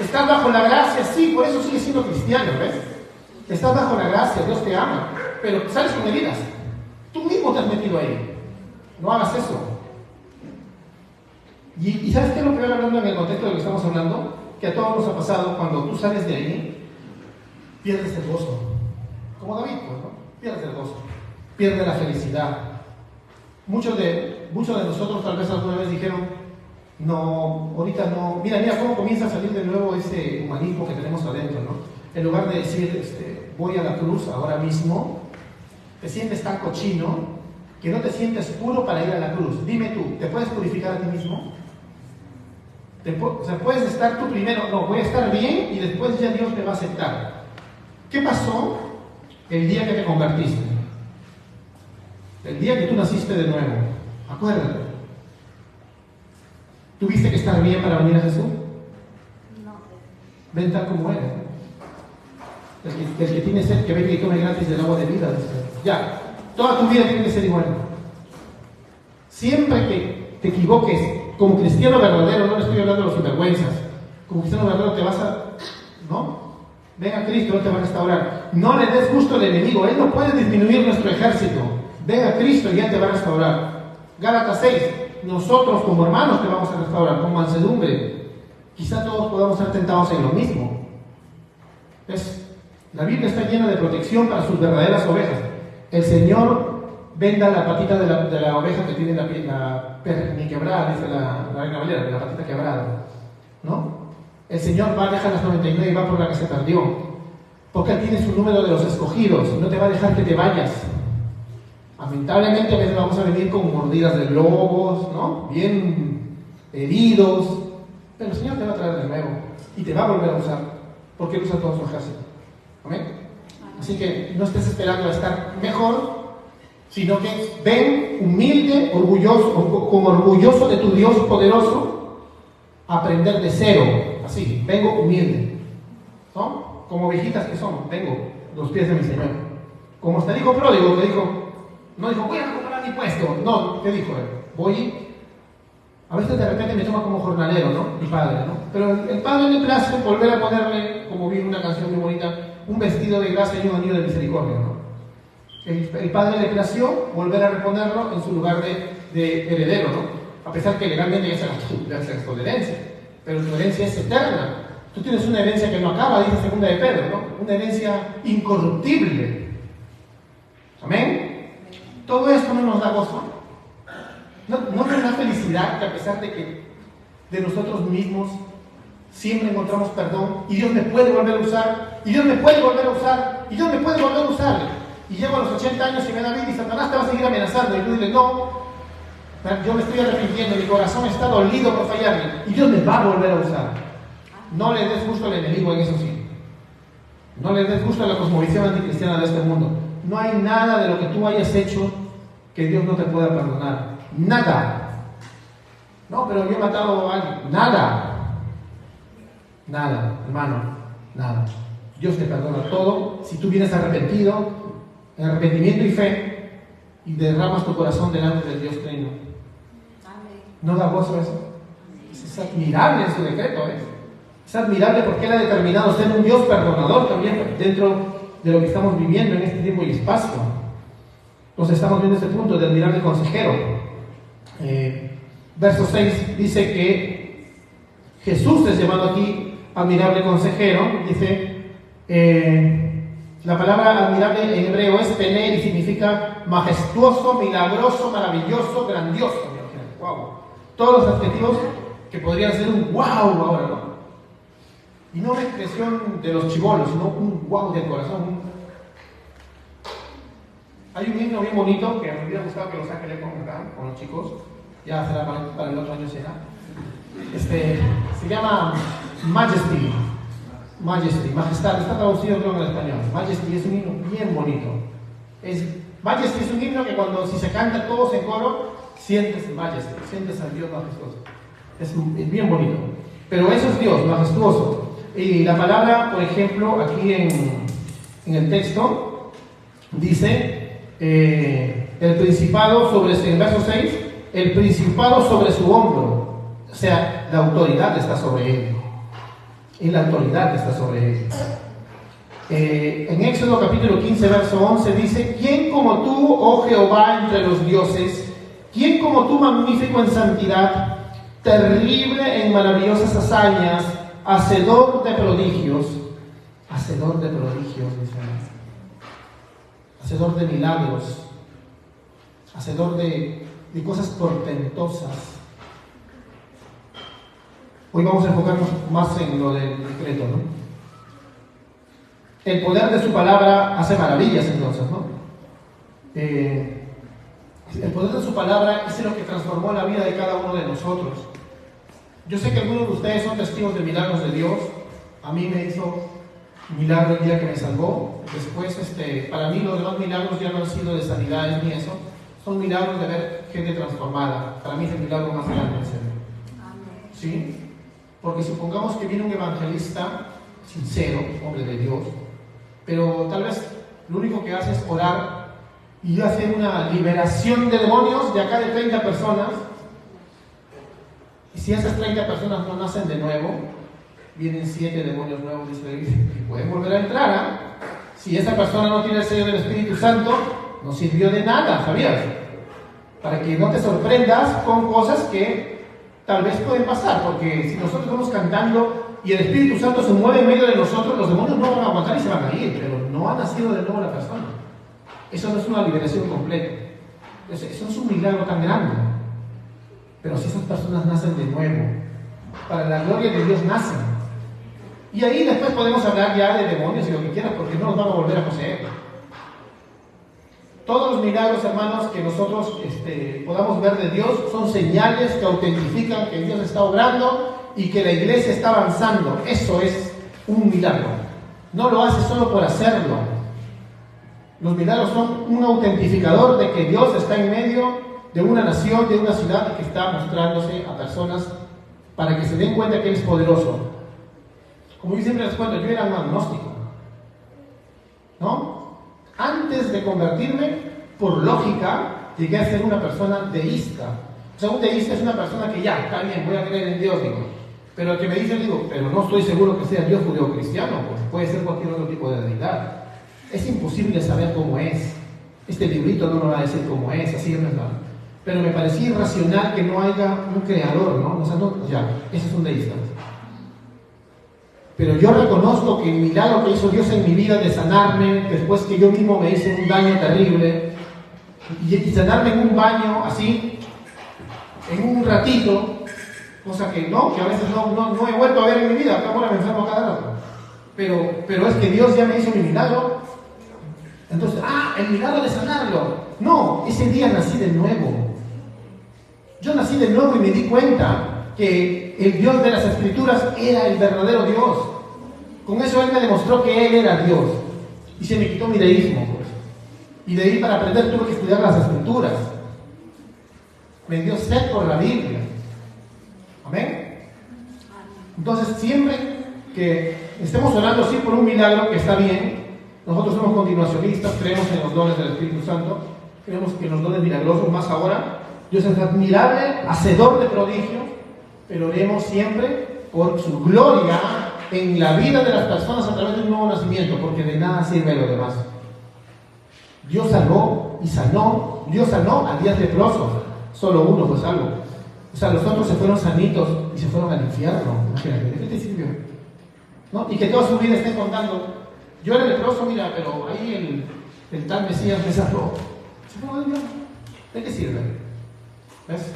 Estás bajo la gracia, sí, por eso sigues siendo cristiano, ¿ves? Estás bajo la gracia, Dios te ama, pero sales con heridas. Tú mismo te has metido ahí. No hagas eso. ¿Y sabes qué es lo que voy hablando en el contexto de lo que estamos hablando? Que a todos nos ha pasado, cuando tú sales de ahí, pierdes el gozo. Como David, pues, ¿no? Pierdes el gozo. Pierdes la felicidad. Muchos de nosotros tal vez alguna vez dijeron, No, ahorita no. Mira cómo comienza a salir de nuevo ese humanismo que tenemos adentro, ¿no? En lugar de decir, voy a la cruz ahora mismo, te sientes tan cochino que no te sientes puro para ir a la cruz. Dime tú, ¿te puedes purificar a ti mismo? O sea, puedes estar tú primero, no, voy a estar bien y después ya Dios me va a aceptar. ¿Qué pasó el día que te convertiste? El día que tú naciste de nuevo. Acuérdate. ¿Tuviste que estar bien para venir a Jesús? No. Ven tal como eres. El que tiene sed, que venga y tome gratis del agua de vida. Ya, toda tu vida tiene que ser igual. Siempre que te equivoques, como cristiano verdadero, no le estoy hablando de los sinvergüenzas, como cristiano verdadero te vas a... ¿no? Ven a Cristo, Él te va a restaurar. No le des gusto al enemigo, Él no puede disminuir nuestro ejército. Ven a Cristo y Él te va a restaurar. Gálatas 6, nosotros como hermanos te vamos a restaurar, con mansedumbre. Quizá todos podamos ser tentados en lo mismo. La Biblia está llena de protección para sus verdaderas ovejas. El Señor venda la patita de la oveja que tiene la perna quebrada, dice la Reina Valera, la patita quebrada, ¿no? El Señor va a dejar las 99 y va por la que se perdió, porque Él tiene su número de los escogidos y no te va a dejar que te vayas. Lamentablemente a veces vamos a venir con mordidas de lobos, ¿no? Bien heridos, pero el Señor te va a traer de nuevo y te va a volver a usar, porque Él usa todo su ejército. ¿Amén? Así que no estés esperando a estar mejor, sino que ven humilde, orgulloso de tu Dios poderoso, a aprender de cero. Así, vengo humilde, ¿no? Como ovejitas que son, vengo los pies de mi Señor. Como hasta dijo pródigo, que no dijo, voy a recuperar mi puesto. No, ¿qué dijo él? Voy. A veces de repente me toma como jornalero, ¿no? Mi padre, ¿no? Pero el padre le place volver a ponerle, como vi una canción muy bonita, un vestido de gracia y un anillo de misericordia, ¿no? El padre le plació volver a reponerlo en su lugar de heredero, ¿no? A pesar que legalmente ya se gastó de herencia, pero tu herencia es eterna. Tú tienes una herencia que no acaba, dice segunda de Pedro, ¿no? Una herencia incorruptible. ¿Amén? Todo esto no nos da gozo. No nos da felicidad que a pesar de que de nosotros mismos siempre encontramos perdón y Dios me puede volver a usar, y Dios me puede volver a usar, y Dios me puede volver a usar. Y llego a los 80 años y me da vida y Satanás te va a seguir amenazando y tú dices, no, yo me estoy arrepintiendo, mi corazón está dolido por fallarme y Dios me va a volver a usar. No le des gusto al enemigo en eso sí. No le des gusto a la cosmovisión anticristiana de este mundo. No hay nada de lo que tú hayas hecho que Dios no te pueda perdonar. Nada. No, pero yo he matado a alguien. Nada. Nada, hermano. Nada. Dios te perdona todo si tú vienes arrepentido, en arrepentimiento y fe, y derramas tu corazón delante del Dios Trino. ¿No da gozo eso? Es admirable en su decreto, ¿eh? Es admirable porque Él ha determinado ser un Dios perdonador también dentro de lo que estamos viviendo en este tiempo y espacio. Entonces estamos viendo este punto de admirable consejero. Verso 6 dice que Jesús es llamado aquí admirable consejero. Dice, la palabra admirable en hebreo es pene y significa majestuoso, milagroso, maravilloso, grandioso. Wow. Todos los adjetivos que podrían ser un wow ahora, ¿no? Y no una expresión de los chibolos, sino un wow del corazón. Hay un himno bien bonito que me hubiera gustado que lo saque con los chicos. Ya será para el otro año será. Se llama Majesty. Majesty, majestad, está traducido creo en el español. Majesty es un himno bien bonito. Majesty es un himno que si se canta todos en coro, sientes Majesty, sientes al Dios majestuoso. Es bien bonito. Pero eso es Dios, majestuoso. Y la palabra, por ejemplo, aquí en el texto, dice el principado sobre, en el verso 6, el principado sobre su hombro. O sea, la autoridad está sobre él. Y la autoridad está sobre él. En Éxodo capítulo 15, verso 11 dice: ¿Quién como tú, oh Jehová, entre los dioses? ¿Quién como tú, magnífico en santidad, terrible en maravillosas hazañas, hacedor de prodigios? Hacedor de prodigios, dice. Hacedor de milagros, hacedor de cosas portentosas. Hoy vamos a enfocarnos más en lo del decreto, ¿no? El poder de su palabra hace maravillas, entonces, ¿no? El poder de su palabra es lo que transformó la vida de cada uno de nosotros. Yo sé que algunos de ustedes son testigos de milagros de Dios. A mí me hizo milagro el día que me salvó. Después, para mí los demás milagros ya no han sido de sanidades ni eso. Son milagros de ver gente transformada. Para mí es el milagro más grande, en serio. ¿Sí? Porque supongamos que viene un evangelista sincero, hombre de Dios, pero tal vez lo único que hace es orar y hace una liberación de demonios de acá de 30 personas. Y si esas 30 personas no nacen de nuevo, vienen 7 demonios nuevos, dice la Biblia, que pueden volver a entrar, ¿eh? Si esa persona no tiene el sello del Espíritu Santo, no sirvió de nada, ¿sabías? Para que no te sorprendas con cosas que tal vez pueden pasar, porque si nosotros vamos cantando y el Espíritu Santo se mueve en medio de nosotros, los demonios no van a aguantar y se van a ir, pero no ha nacido de nuevo la persona. Eso no es una liberación completa. Eso es un milagro tan grande. Pero si esas personas nacen de nuevo, para la gloria de Dios nacen. Y ahí después podemos hablar ya de demonios y lo que quieras, porque no nos van a volver a poseer. Todos los milagros, hermanos, que nosotros podamos ver de Dios son señales que autentifican que Dios está obrando y que la iglesia está avanzando. Eso es un milagro. No lo hace solo por hacerlo. Los milagros son un autentificador de que Dios está en medio de una nación, de una ciudad, que está mostrándose a personas para que se den cuenta que Él es poderoso. Como yo siempre les cuento, yo era un agnóstico, ¿no? Antes de convertirme, por lógica, llegué a ser una persona deísta. O sea, un deísta es una persona que ya, está bien, voy a creer en Dios, digo. Pero el que me dice, digo, pero no estoy seguro que sea Dios judeo-cristiano, pues puede ser cualquier otro tipo de deidad. Es imposible saber cómo es. Este librito no me va a decir cómo es, así es verdad. Pero me parecía irracional que no haya un creador, ¿no? O sea, no, ya, ese es un deísta. Pero yo reconozco que el milagro que hizo Dios en mi vida de sanarme, después que yo mismo me hice un daño terrible, y sanarme en un baño así, en un ratito, cosa que a veces no he vuelto a ver en mi vida, acá ahora me enfermo cada rato. Pero es que Dios ya me hizo mi milagro. Entonces, el milagro de sanarlo. No, ese día nací de nuevo. Yo nací de nuevo y me di cuenta que el Dios de las Escrituras era el verdadero Dios. Con eso Él me demostró que Él era Dios. Y se me quitó mi deísmo, pues. Y de ahí para aprender tuve que estudiar las Escrituras. Me dio sed por la Biblia. Amén. Entonces, siempre que estemos orando así por un milagro, que está bien. Nosotros somos continuacionistas, creemos en los dones del Espíritu Santo, creemos que los dones milagrosos, más ahora, Dios es admirable, hacedor de prodigios, pero oremos siempre por su gloria en la vida de las personas a través de un nuevo nacimiento, porque de nada sirve lo demás. Dios salvó y sanó, Dios sanó a 10 leprosos, solo uno fue salvo. O sea, los otros se fueron sanitos y se fueron al infierno. Imagínate, ¿de qué te sirvió? ¿No? Y que toda su vida estén contando, yo era leproso, mira, pero ahí el tal Mesías me salvó. ¿De qué sirve? ¿Ves?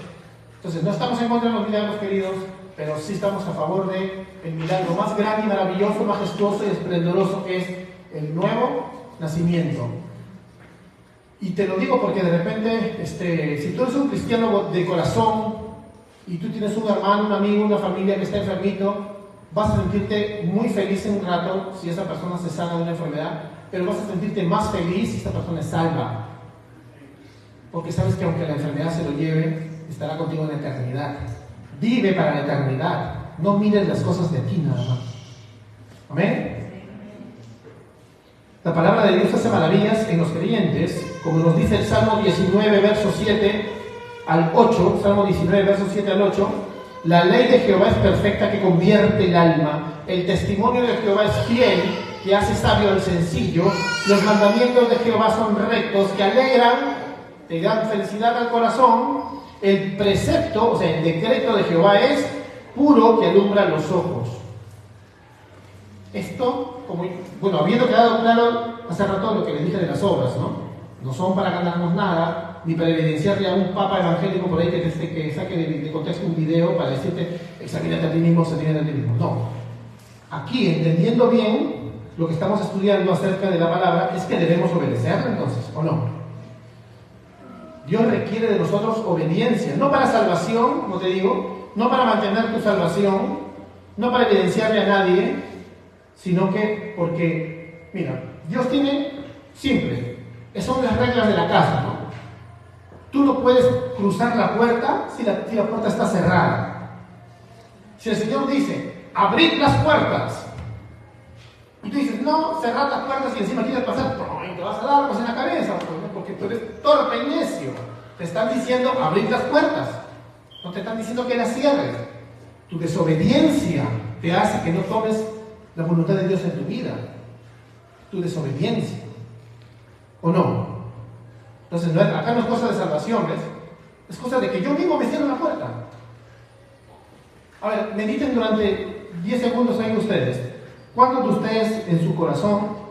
Entonces, no estamos en contra de los milagros, queridos, pero sí estamos a favor del milagro más grande y maravilloso, majestuoso y esplendoroso, que es el nuevo nacimiento. Y te lo digo porque de repente, si tú eres un cristiano de corazón y tú tienes un hermano, un amigo, una familia que está enfermito, vas a sentirte muy feliz en un rato si esa persona se sana de una enfermedad, pero vas a sentirte más feliz si esta persona es salva. Porque sabes que aunque la enfermedad se lo lleve, estará contigo en la eternidad. Vive para la eternidad. No mires las cosas de aquí nada más. ¿Amén? La palabra de Dios hace maravillas en los creyentes, como nos dice el Salmo 19, verso 7 al 8, Salmo 19, verso 7 al 8, la ley de Jehová es perfecta, que convierte el alma. El testimonio de Jehová es fiel, que hace sabio al sencillo. Los mandamientos de Jehová son rectos, que alegran, te dan felicidad al corazón. El precepto, o sea, el decreto de Jehová es puro, que alumbra los ojos. Esto, habiendo quedado claro hace rato lo que les dije de las obras, ¿no? no son para ganarnos nada, ni para evidenciarle a un papa evangélico por ahí que saque de contexto un video para decirte, examínate a ti mismo, examínate a ti mismo. No. Aquí, entendiendo bien lo que estamos estudiando acerca de la palabra, es que debemos obedecerla entonces, ¿o no? Dios requiere de nosotros obediencia, no para salvación, como te digo, no para mantener tu salvación, no para evidenciarle a nadie, sino que porque, mira, Dios tiene, simple, son las reglas de la casa, ¿no? Tú no puedes cruzar la puerta si la puerta está cerrada. Si el Señor dice, abrid las puertas, y tú dices, no, cerrad las puertas y encima quieres pasar, te vas a dar pues en la cabeza, porque tú eres torpe y necio. Te están diciendo, abrid las puertas, no te están diciendo que las cierres. Tu desobediencia te hace que no tomes la voluntad de Dios en tu vida. Tu desobediencia. ¿O no? Entonces, acá no es cosa de salvación, ¿ves? Es cosa de que yo mismo me cierro la puerta. A ver, mediten durante 10 segundos ahí ustedes. ¿Cuántos de ustedes en su corazón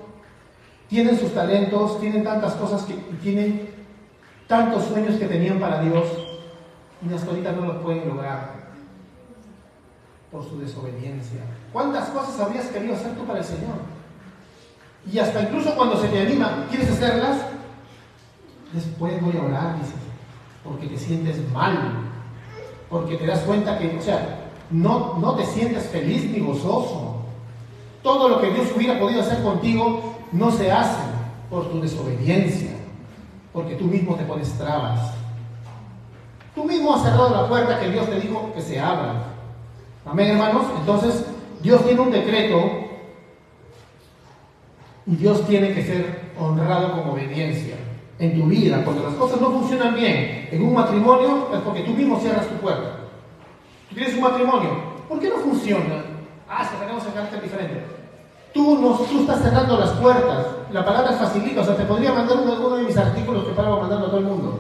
tienen sus talentos, tienen tantas cosas y tienen tantos sueños que tenían para Dios y hasta ahorita no los pueden lograr por su desobediencia? ¿Cuántas cosas habrías querido hacer tú para el Señor? Y hasta incluso cuando se te anima, ¿quieres hacerlas? Después voy a orar, dices, porque te sientes mal, porque te das cuenta que, o sea, no te sientes feliz ni gozoso. Todo lo que Dios hubiera podido hacer contigo no se hace por tu desobediencia, porque tú mismo te pones trabas. Tú mismo has cerrado la puerta que Dios te dijo que se abra. Amén, hermanos. Entonces, Dios tiene un decreto y Dios tiene que ser honrado con obediencia en tu vida. Cuando las cosas no funcionan bien en un matrimonio, es porque tú mismo cierras tu puerta. Tú tienes un matrimonio, ¿por qué no funciona? Es que tenemos el carácter diferente. Tú estás cerrando las puertas. La palabra es facilita, o sea, te podría mandar uno de mis artículos que paro mandando a todo el mundo.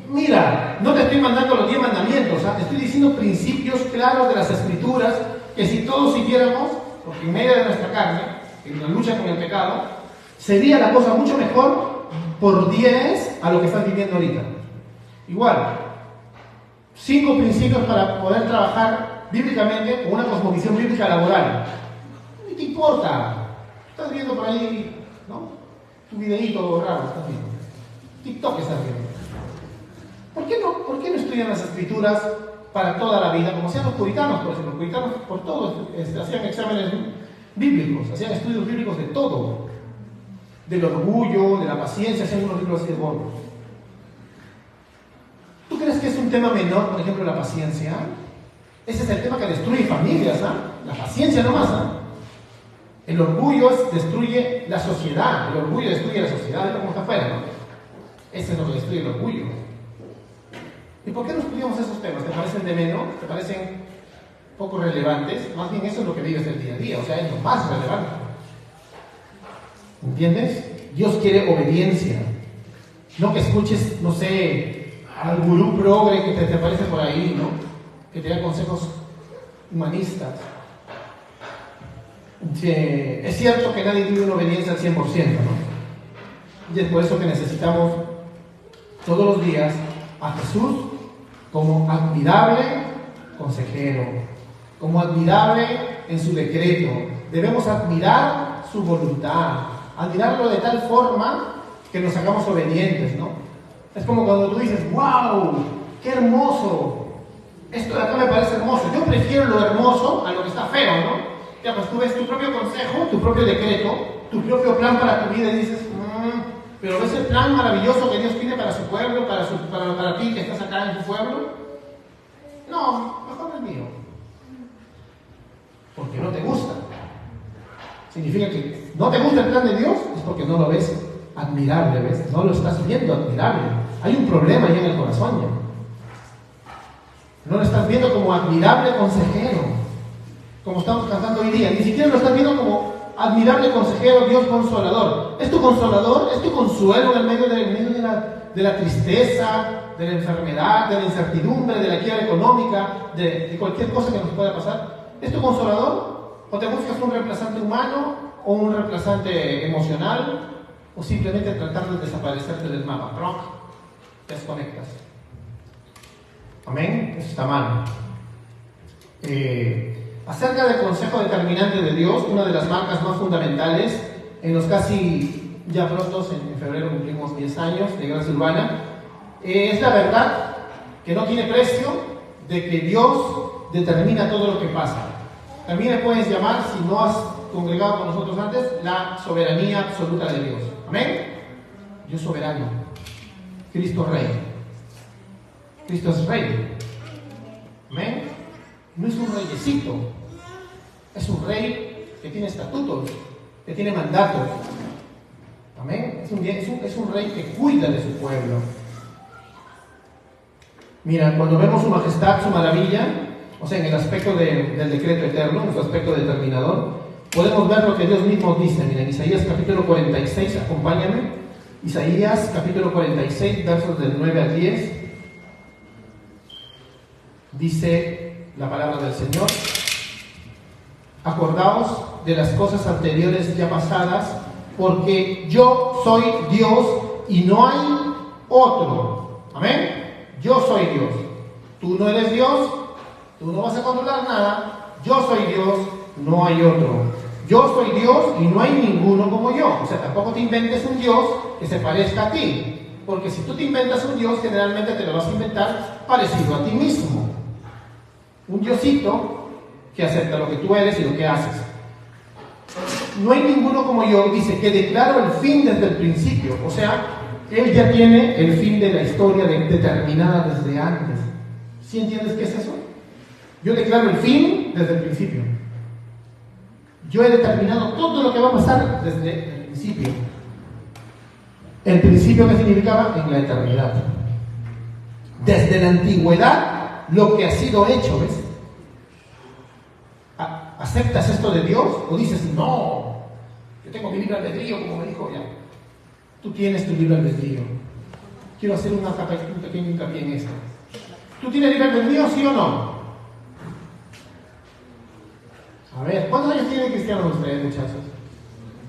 Mira, no te estoy mandando los 10 mandamientos, te estoy diciendo principios claros de las Escrituras que si todos siguiéramos, porque en medio de nuestra carne, en la lucha con el pecado, sería la cosa mucho mejor por 10 a lo que estás viviendo ahorita. Igual, 5 principios para poder trabajar bíblicamente con una cosmovisión bíblica laboral. ¿Qué te importa? Estás viendo por ahí, ¿no? Tu videíto raro, estás viendo. TikTok estás viendo. ¿Por qué no estudian las Escrituras para toda la vida? Como hacían los puritanos, por ejemplo. Los puritanos por todos hacían exámenes bíblicos, hacían estudios bíblicos de todo. Del orgullo, de la paciencia, hacían unos libros así de gordos. ¿Tú crees que es un tema menor, por ejemplo, la paciencia? Ese es el tema que destruye familias, La paciencia nomás, El orgullo destruye la sociedad. El orgullo destruye la sociedad, es como está afuera, ¿no? Ese es lo que destruye el orgullo. ¿Y por qué no estudiamos esos temas? ¿Te parecen de menos? ¿Te parecen poco relevantes? Más bien eso es lo que vives el día a día, o sea, es lo más relevante. ¿Entiendes? Dios quiere obediencia. No que escuches, no sé, al gurú progre que te aparece por ahí, ¿no? Que te da consejos humanistas. Es cierto que nadie tiene una obediencia al 100%, ¿no? Y es por eso que necesitamos todos los días a Jesús como admirable consejero, como admirable en su decreto. Debemos admirar su voluntad, admirarlo de tal forma que nos hagamos obedientes, ¿no? Es como cuando tú dices, ¡wow! ¡Qué hermoso! Esto de acá me parece hermoso. Yo prefiero lo hermoso a lo que está feo, ¿no? Ya, pues tú ves tu propio consejo, tu propio decreto, tu propio plan para tu vida y dices, pero ves el plan maravilloso que Dios tiene para su pueblo, para ti que estás acá en tu pueblo. No, mejor el mío. Porque no te gusta. Significa que no te gusta el plan de Dios, es porque no lo ves admirable, ¿ves? No lo estás viendo admirable. Hay un problema ahí en el corazón ya. No lo estás viendo como admirable consejero, como estamos cantando hoy día. Ni siquiera lo estás viendo como admirable consejero, Dios consolador. ¿Es tu consolador? ¿Es tu consuelo en medio de la tristeza, de la enfermedad, de la incertidumbre, de la quiebra económica, de cualquier cosa que nos pueda pasar? ¿Es tu consolador? ¿O te buscas un reemplazante humano o un reemplazante emocional? o simplemente tratar de desaparecerte del mapa. ¡Rock! Te desconectas. Amén. Eso está mal. Acerca del consejo determinante de Dios, una de las marcas más fundamentales en los casi ya prontos, en febrero cumplimos 10 años de Gracia Urbana, es la verdad que no tiene precio de que Dios determina todo lo que pasa. También le puedes llamar, si no has congregado con nosotros antes, la soberanía absoluta de Dios. Amén. Dios soberano. Cristo Rey. Cristo es Rey. Amén. No es un reyecito. Es un rey que tiene estatutos, que tiene mandatos. Amén. Es un rey que cuida de su pueblo. Mira, cuando vemos su majestad, su maravilla, o sea, en el aspecto del decreto eterno, en su aspecto determinador, podemos ver lo que Dios mismo dice. Mira, en Isaías capítulo 46, acompáñame. Isaías capítulo 46, versos del 9 al 10. Dice la palabra del Señor: acordaos de las cosas anteriores ya pasadas, porque yo soy Dios y no hay otro. Amén. Yo soy Dios. Tú no eres Dios, tú no vas a controlar nada. Yo soy Dios, no hay otro. Yo soy Dios y no hay ninguno como yo. O sea, tampoco te inventes un Dios que se parezca a ti, porque si tú te inventas un Dios, generalmente te lo vas a inventar parecido a ti mismo. Un Diosito que acepta lo que tú eres y lo que haces. No hay ninguno como yo, dice, que declaro el fin desde el principio. O sea, Él ya tiene el fin de la historia determinada desde antes. ¿Sí entiendes qué es eso? Yo declaro el fin desde el principio. Yo he determinado todo lo que va a pasar desde el principio. ¿El principio qué significaba? En la eternidad. Desde la antigüedad, lo que ha sido hecho, ¿ves? ¿Aceptas esto de Dios? ¿O dices, no, yo tengo mi libre albedrío, como me dijo ya? Tú tienes tu libre albedrío. Quiero hacer un pequeño hincapié en esto. ¿Tú tienes libre albedrío, sí o no? A ver, ¿cuántos años tienen cristianos ustedes, muchachos?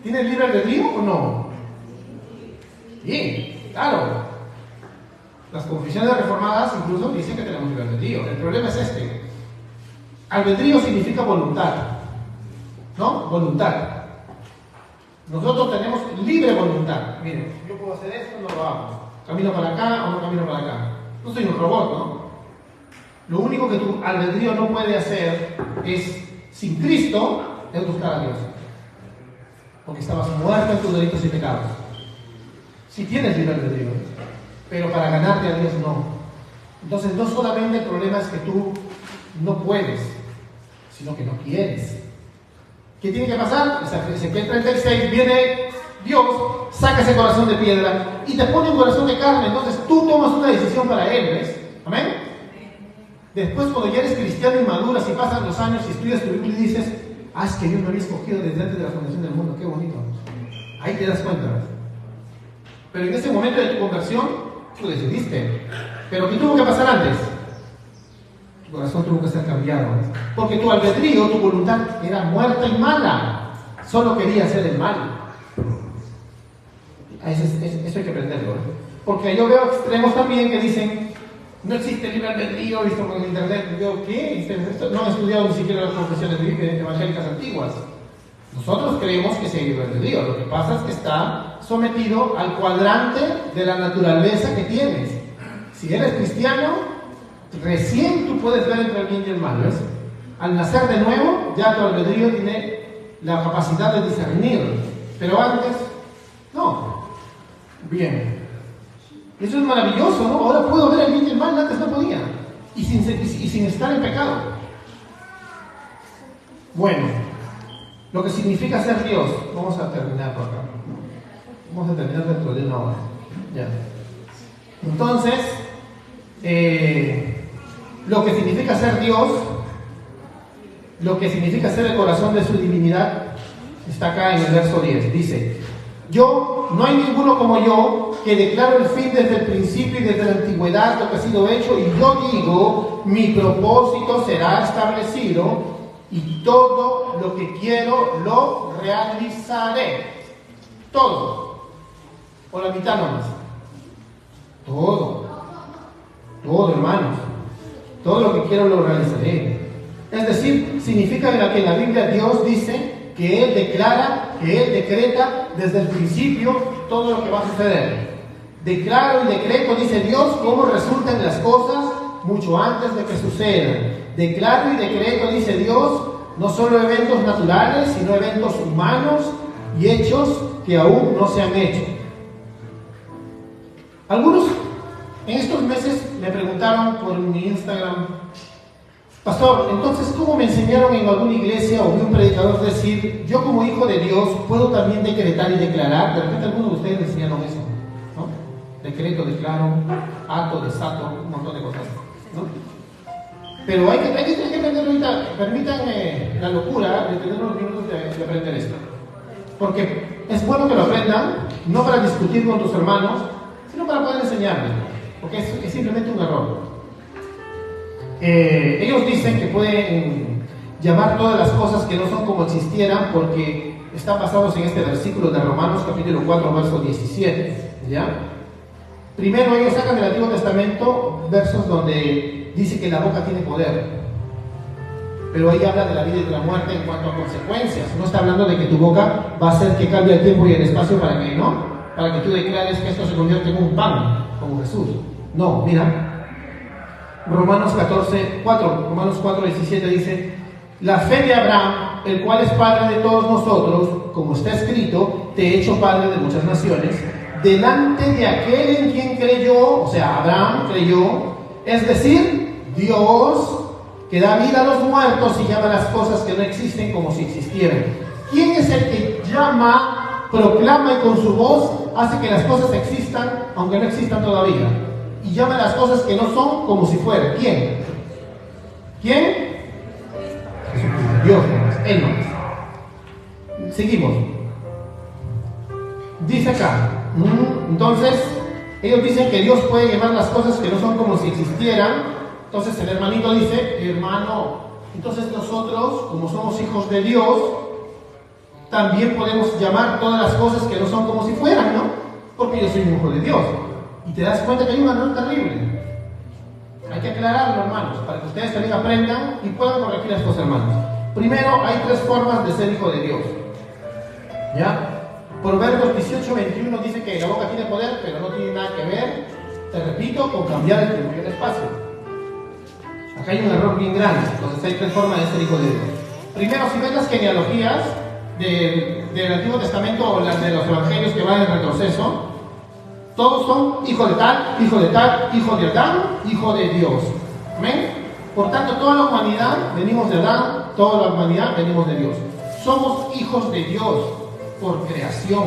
¿Tienen libre albedrío o no? Bien, claro. Las confesiones reformadas incluso dicen que tenemos libre albedrío. El problema es este. Albedrío significa voluntad, ¿no? Voluntad. Nosotros tenemos libre voluntad. Miren, yo puedo hacer esto, no lo hago. Camino para acá o no camino para acá. No soy un robot, ¿no? Lo único que tu albedrío no puede hacer es, sin Cristo, es buscar a Dios. Porque estabas muerto en tus delitos y pecados. Si tienes libre albedrío, pero para ganarte a Dios no. Entonces, no solamente el problema es que tú no puedes, sino que no quieres. ¿Qué tiene que pasar? Ezequiel 36, viene Dios, saca ese corazón de piedra y te pone un corazón de carne. Entonces tú tomas una decisión para Él, ¿ves? ¿Amén? Después, cuando ya eres cristiano y maduras y pasan los años y estudias tu Biblia y dices, es que Dios me había escogido desde antes de la fundación del mundo, qué bonito. Ahí te das cuenta, ¿ves? Pero en ese momento de tu conversión, tú decidiste. Pero ¿qué tuvo que pasar antes? Tu corazón tuvo que ser cambiado, ¿ves? Porque tu albedrío, tu voluntad era muerta y mala. Solo quería hacer el mal. Eso hay que aprenderlo, ¿eh? Porque yo veo extremos también que dicen, no existe libre albedrío, visto por el internet. Yo, ¿qué? No han estudiado ni siquiera las confesiones evangélicas antiguas. Nosotros creemos que sí hay libre albedrío. Lo que pasa es que está sometido al cuadrante de la naturaleza que tienes. Si eres cristiano, recién tú puedes ver entre el bien y el mal, ¿ves? Al nacer de nuevo, ya tu albedrío tiene la capacidad de discernir. Pero antes, no. Bien. Eso es maravilloso, ¿no? Ahora puedo ver el bien y el mal, antes no podía. Y sin estar en pecado. Bueno, lo que significa ser Dios. Vamos a terminar por acá. Vamos a terminar dentro de una hora. Ya. Entonces, lo que significa ser Dios, lo que significa ser el corazón de su divinidad, está acá en el verso 10. Dice, yo, no hay ninguno como yo, que declaro el fin desde el principio y desde la antigüedad lo que ha sido hecho, y yo digo, mi propósito será establecido, y todo lo que quiero lo realizaré. Todo. ¿O la mitad nomás? Todo, hermanos. Todo lo que quiero lo realizaré. Es decir, significa que en la Biblia Dios dice que Él declara, que Él decreta desde el principio todo lo que va a suceder. Declaro y decreto, dice Dios, cómo resultan las cosas mucho antes de que sucedan. Declaro y decreto, dice Dios, no solo eventos naturales, sino eventos humanos y hechos que aún no se han hecho. Algunos en estos meses me preguntaron por mi Instagram: pastor, entonces, ¿cómo me enseñaron en alguna iglesia o vi un predicador decir, yo como hijo de Dios puedo también decretar y declarar? De repente algunos de ustedes me enseñaron eso, ¿no? Decreto, declaro, ato, desato, un montón de cosas, ¿no? Pero hay que aprender ahorita. Permítanme la locura de tener unos minutos de aprender esto, porque es bueno que lo aprendan, no para discutir con tus hermanos, sino para poder enseñarles, porque es simplemente un error. Ellos dicen que pueden llamar todas las cosas que no son como existieran porque están basados en este versículo de Romanos capítulo 4 verso 17, ¿ya? Primero ellos sacan del Antiguo Testamento versos donde dice que la boca tiene poder, pero ahí habla de la vida y de la muerte en cuanto a consecuencias. No está hablando de que tu boca va a hacer que cambie el tiempo y el espacio para que tú declares que esto se convierte en un pan como Jesús. No, mira, Romanos 4:17 dice: la fe de Abraham, el cual es padre de todos nosotros, como está escrito, te he hecho padre de muchas naciones, delante de aquel en quien creyó, o sea, Abraham creyó, es decir, Dios, que da vida a los muertos y llama las cosas que no existen como si existieran. ¿Quién es el que llama, proclama y con su voz hace que las cosas existan, aunque no existan todavía? Y llama las cosas que no son como si fueran. ¿Quién? ¿Quién? Dios, Él no. Seguimos. Dice acá, entonces, ellos dicen que Dios puede llamar las cosas que no son como si existieran. Entonces el hermanito dice: hermano, entonces nosotros, como somos hijos de Dios, también podemos llamar todas las cosas que no son como si fueran, ¿no? Porque yo soy un hijo de Dios. Y te das cuenta que hay un error terrible. Hay que aclararlo, hermanos, para que ustedes también aprendan y puedan corregir las cosas, hermanos. Primero, hay tres formas de ser hijo de Dios, ¿ya? Proverbios 18:21 dice que la boca tiene poder, pero no tiene nada que ver, te repito, con cambiar el tiempo y el espacio. Acá hay un error bien grande. Entonces hay tres formas de ser hijo de Dios. Primero, si ves las genealogías del Antiguo Testamento o las de los evangelios que van en retroceso, todos son hijo de tal, hijo de tal, hijo de Adán, hijo de Dios. ¿Amén? Por tanto, toda la humanidad venimos de Adán, toda la humanidad venimos de Dios. Somos hijos de Dios por creación,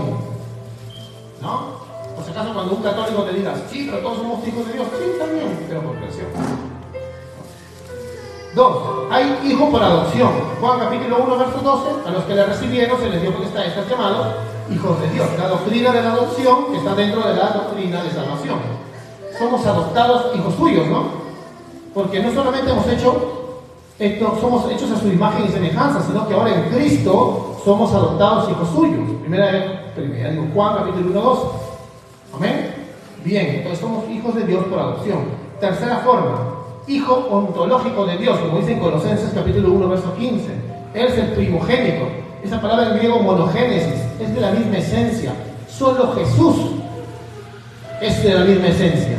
¿no? Por si acaso cuando un católico te diga: sí, pero todos somos hijos de Dios. Sí, también, pero por creación. Dos, hay hijo por adopción. Juan capítulo 1 verso 12: a los que le recibieron se les dio porque están llamados hijos de Dios. La doctrina de la adopción está dentro de la doctrina de salvación. Somos adoptados hijos suyos, ¿no? Porque no solamente somos hechos a su imagen y semejanza, sino que ahora en Cristo somos adoptados hijos suyos. Primera digo, Juan capítulo 1, 12. ¿Amén? Bien, entonces somos hijos de Dios por adopción. Tercera forma, hijo ontológico de Dios, como dice en Colosenses capítulo 1, verso 15. Él es el primogénito. Esa palabra en griego monogénesis es de la misma esencia. Solo Jesús es de la misma esencia.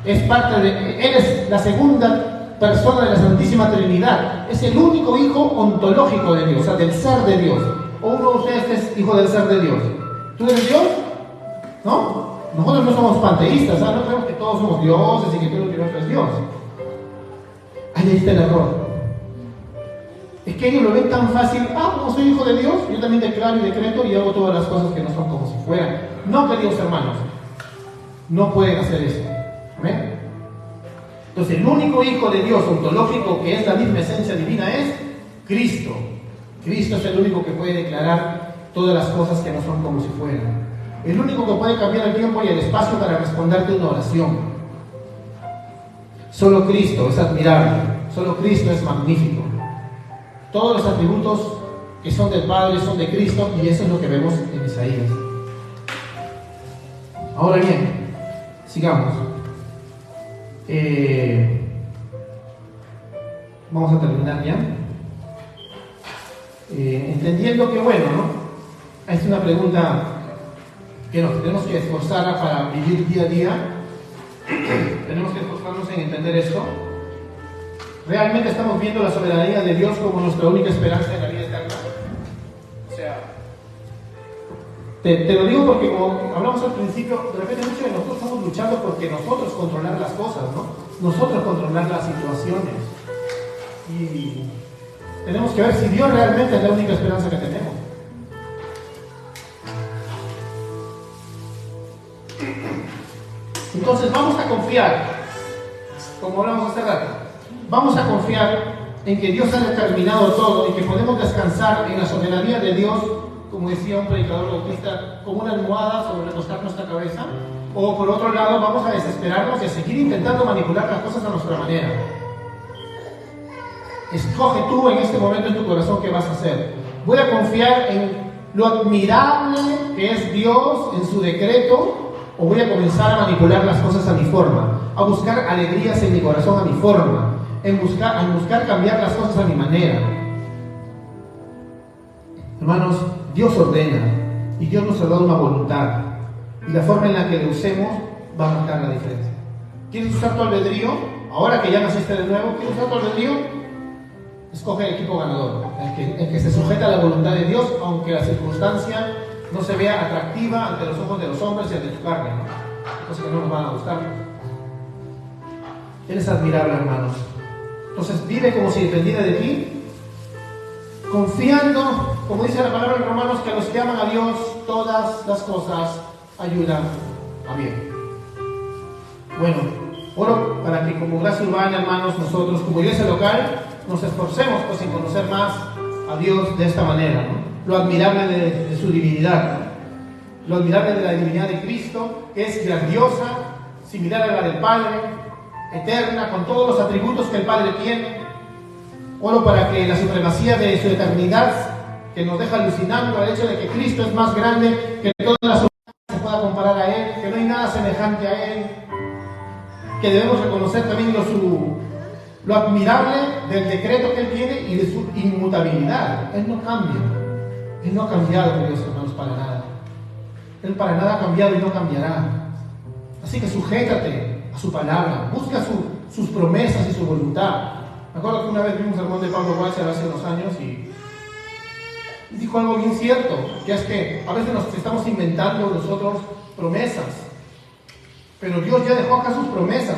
Es parte de, Él es la segunda persona de la Santísima Trinidad. Es el único hijo ontológico de Dios, o sea, del ser de Dios. ¿O uno de ustedes es hijo del ser de Dios? ¿Tú eres Dios? ¿No? Nosotros no somos panteístas, ¿sabes? No creemos que todos somos dioses y que todo el universo es Dios. Ahí está el error. Es que ellos lo ven tan fácil: como soy hijo de Dios, yo también declaro y decreto y hago todas las cosas que no son como si fueran. No, queridos hermanos, no pueden hacer eso. ¿Amén? Entonces el único hijo de Dios ontológico que es la misma esencia divina es Cristo. Cristo es el único que puede declarar todas las cosas que no son como si fueran. El único que puede cambiar el tiempo y el espacio para responderte una oración. Solo Cristo es admirable. Solo Cristo es magnífico. Todos los atributos que son del Padre son de Cristo, y eso es lo que vemos en Isaías. Ahora bien, sigamos. Vamos a terminar ya. Entendiendo que, bueno, ¿no? Es una pregunta que nos tenemos que esforzar para vivir día a día. Tenemos que esforzarnos en entender esto. ¿Realmente estamos viendo la soberanía de Dios como nuestra única esperanza en la vida eterna? O sea, te lo digo porque, como hablamos al principio, de repente muchos de nosotros estamos luchando porque nosotros controlar las cosas, ¿no? Nosotros controlar las situaciones. Y tenemos que ver si Dios realmente es la única esperanza que tenemos. Entonces vamos a confiar, como hablamos hace rato, vamos a confiar en que Dios ha determinado todo y que podemos descansar en la soberanía de Dios, como decía un predicador bautista, como una almohada sobre recostar nuestra cabeza. O por otro lado, vamos a desesperarnos y a seguir intentando manipular las cosas a nuestra manera. Escoge tú en este momento en tu corazón qué vas a hacer. Voy a confiar en lo admirable que es Dios en su decreto, o voy a comenzar a manipular las cosas a mi forma, a buscar alegrías en mi corazón a mi forma, en buscar cambiar las cosas a mi manera. Hermanos, Dios ordena y Dios nos ha dado una voluntad, y la forma en la que lo usemos va a marcar la diferencia. ¿Quieres usar tu albedrío? Ahora que ya naciste de nuevo, ¿quieres usar tu albedrío? Escoge el equipo ganador, el que se sujeta a la voluntad de Dios, aunque la circunstancia no se vea atractiva ante los ojos de los hombres y ante tu carne, ¿no? Cosas que no nos van a gustar. Él es admirable, hermanos. Entonces vive como si dependiera de ti, confiando, como dice la palabra en Romanos, que a los que aman a Dios todas las cosas ayudan a bien. Bueno, oro para que como Gracia Urbana, hermanos, nosotros como iglesia local nos esforcemos pues en conocer más a Dios de esta manera, ¿no? Lo admirable de su divinidad, lo admirable de la divinidad de Cristo, que es grandiosa, similar a la del Padre, eterna, con todos los atributos que el Padre tiene. Oro para que la supremacía de su eternidad, que nos deja alucinando al hecho de que Cristo es más grande que todas las humanidades, se pueda comparar a Él, que no hay nada semejante a Él, que debemos reconocer también lo admirable del decreto que Él tiene y de su inmutabilidad. Él no cambia. Él no ha cambiado, queridos hermanos, para nada. Él para nada ha cambiado y no cambiará. Así que sujétate a su palabra, busca sus promesas y su voluntad. Me acuerdo que una vez vimos un sermón de Pablo Walser hace unos años y dijo algo bien cierto, que es que a veces nos estamos inventando nosotros promesas, pero Dios ya dejó acá sus promesas.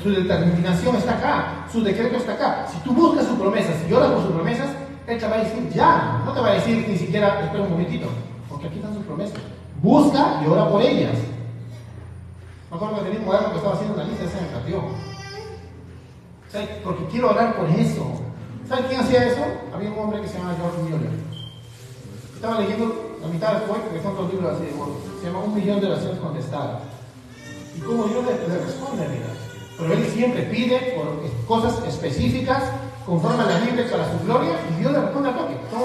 Su determinación está acá, su decreto está acá. Si tú buscas sus promesas y oras por sus promesas, Él te va a decir ya, no te va a decir ni siquiera espera un momentito, porque aquí están sus promesas. Busca y ora por ellas. Me acuerdo que tenía un cuaderno que estaba haciendo una lista, esa me cambió. Porque quiero orar por eso. ¿Saben quién hacía eso? Había un hombre que se llama George Mueller. Estaba leyendo la mitad después, porque son dos libros así de gordos. Se llama 1.000.000 de oraciones contestadas. Y como Dios le responde, mira. Pero Él siempre pide por cosas específicas, conforme a la Biblia para su gloria, y Dios le responde al toque. No.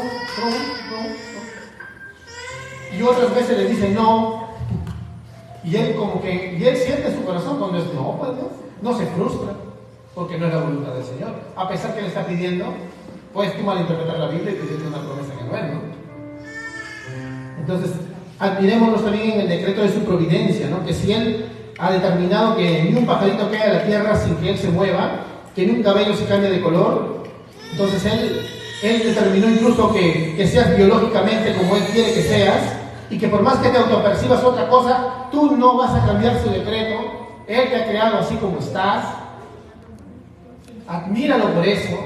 Y otras veces le dice no. Y Él siente en su corazón cuando es no, pues Dios. No se frustra, porque no es la voluntad del Señor. A pesar que le está pidiendo, puedes tú malinterpretar la Biblia y pedirte una promesa que no es, ¿no? Entonces, admirémonos también en el decreto de su providencia, ¿no? Que si Él ha determinado que ni un pajarito cae a la tierra sin que Él se mueva, que ni un cabello se cambie de color, entonces Él determinó incluso que seas biológicamente como Él quiere que seas, y que por más que te autopercibas otra cosa, tú no vas a cambiar su decreto. Él te ha creado así como estás. Admíralo por eso,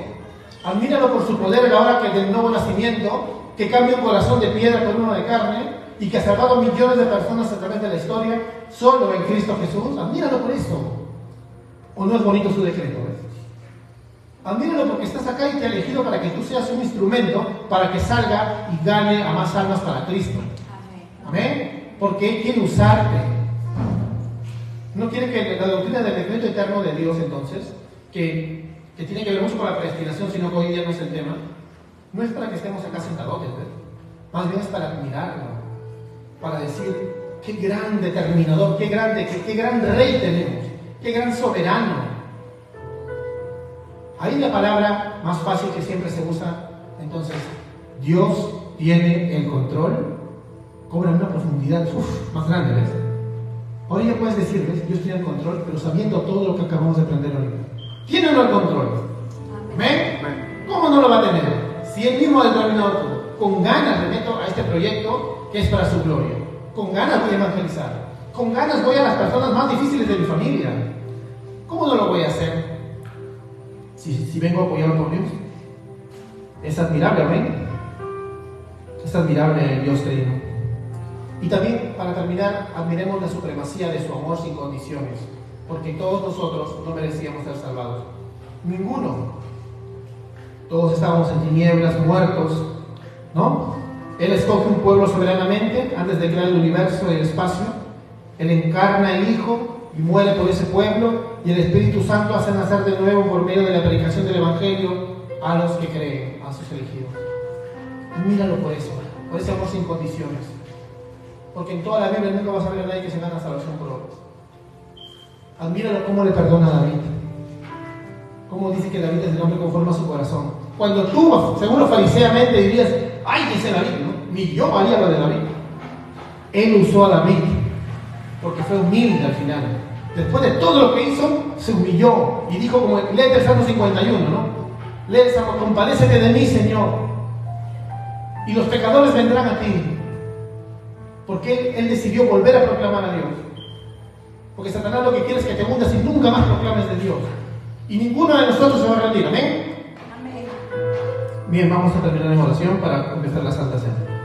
admíralo por su poder a la hora que del nuevo nacimiento, que cambia un corazón de piedra por uno de carne, y que ha salvado millones de personas a través de la historia, solo en Cristo Jesús. Admíralo por eso. ¿O no es bonito su decreto? Admíralo porque estás acá y te ha elegido para que tú seas un instrumento para que salga y gane a más almas para Cristo. Amén. Porque Él quiere usarte. No quiere que la doctrina del decreto eterno de Dios, entonces, que tiene que ver mucho con la predestinación, sino que hoy día no es el tema, no es para que estemos acá sentados, ¿ves? Más bien es para admirarlo, para decir, qué gran determinador, qué gran rey tenemos, qué gran soberano. Ahí la palabra más fácil que siempre se usa, entonces, Dios tiene el control, cobra una profundidad más grande, ¿ves? Ahora ya puedes decirles, Dios tiene el control, pero sabiendo todo lo que acabamos de aprender ahorita. ¿Tiene o no el control? ¿Ven? ¿Cómo no lo va a tener? Si Él mismo ha determinado todo. Con ganas me meto a este proyecto que es para su gloria. Con ganas voy a evangelizar. Con ganas voy a las personas más difíciles de mi familia. ¿Cómo no lo voy a hacer? Si vengo apoyado por Dios. Es admirable, amén. Es admirable Dios trino. Y también, para terminar, admiremos la supremacía de su amor sin condiciones, porque todos nosotros no merecíamos ser salvados. Ninguno. Todos estábamos en tinieblas, muertos, ¿no? Él escoge un pueblo soberanamente antes de crear el universo y el espacio. Él encarna el Hijo y muere por ese pueblo, y el Espíritu Santo hace nacer de nuevo por medio de la predicación del Evangelio a los que creen, a sus elegidos. Míralo por eso, por ese amor sin condiciones. Porque en toda la Biblia nunca vas a ver a nadie que se gana salvación por obras. Admíralo cómo le perdona a David. Cómo dice que David es el hombre conforme a su corazón. Cuando tú, seguro fariseamente, dirías, ¡ay, dice David! ¿No? Ni yo haría lo de David. Él usó a David porque fue humilde al final. Después de todo lo que hizo, se humilló y dijo, como lee el Salmo 51, ¿no? Lee el Salmo, compadécete de mí, Señor, y los pecadores vendrán a ti. Porque él decidió volver a proclamar a Dios. Porque Satanás lo que quiere es que te hundas y nunca más proclames de Dios. Y ninguno de nosotros se va a rendir. ¿Amén? Amén. Bien, vamos a terminar en oración para empezar la Santa Cena.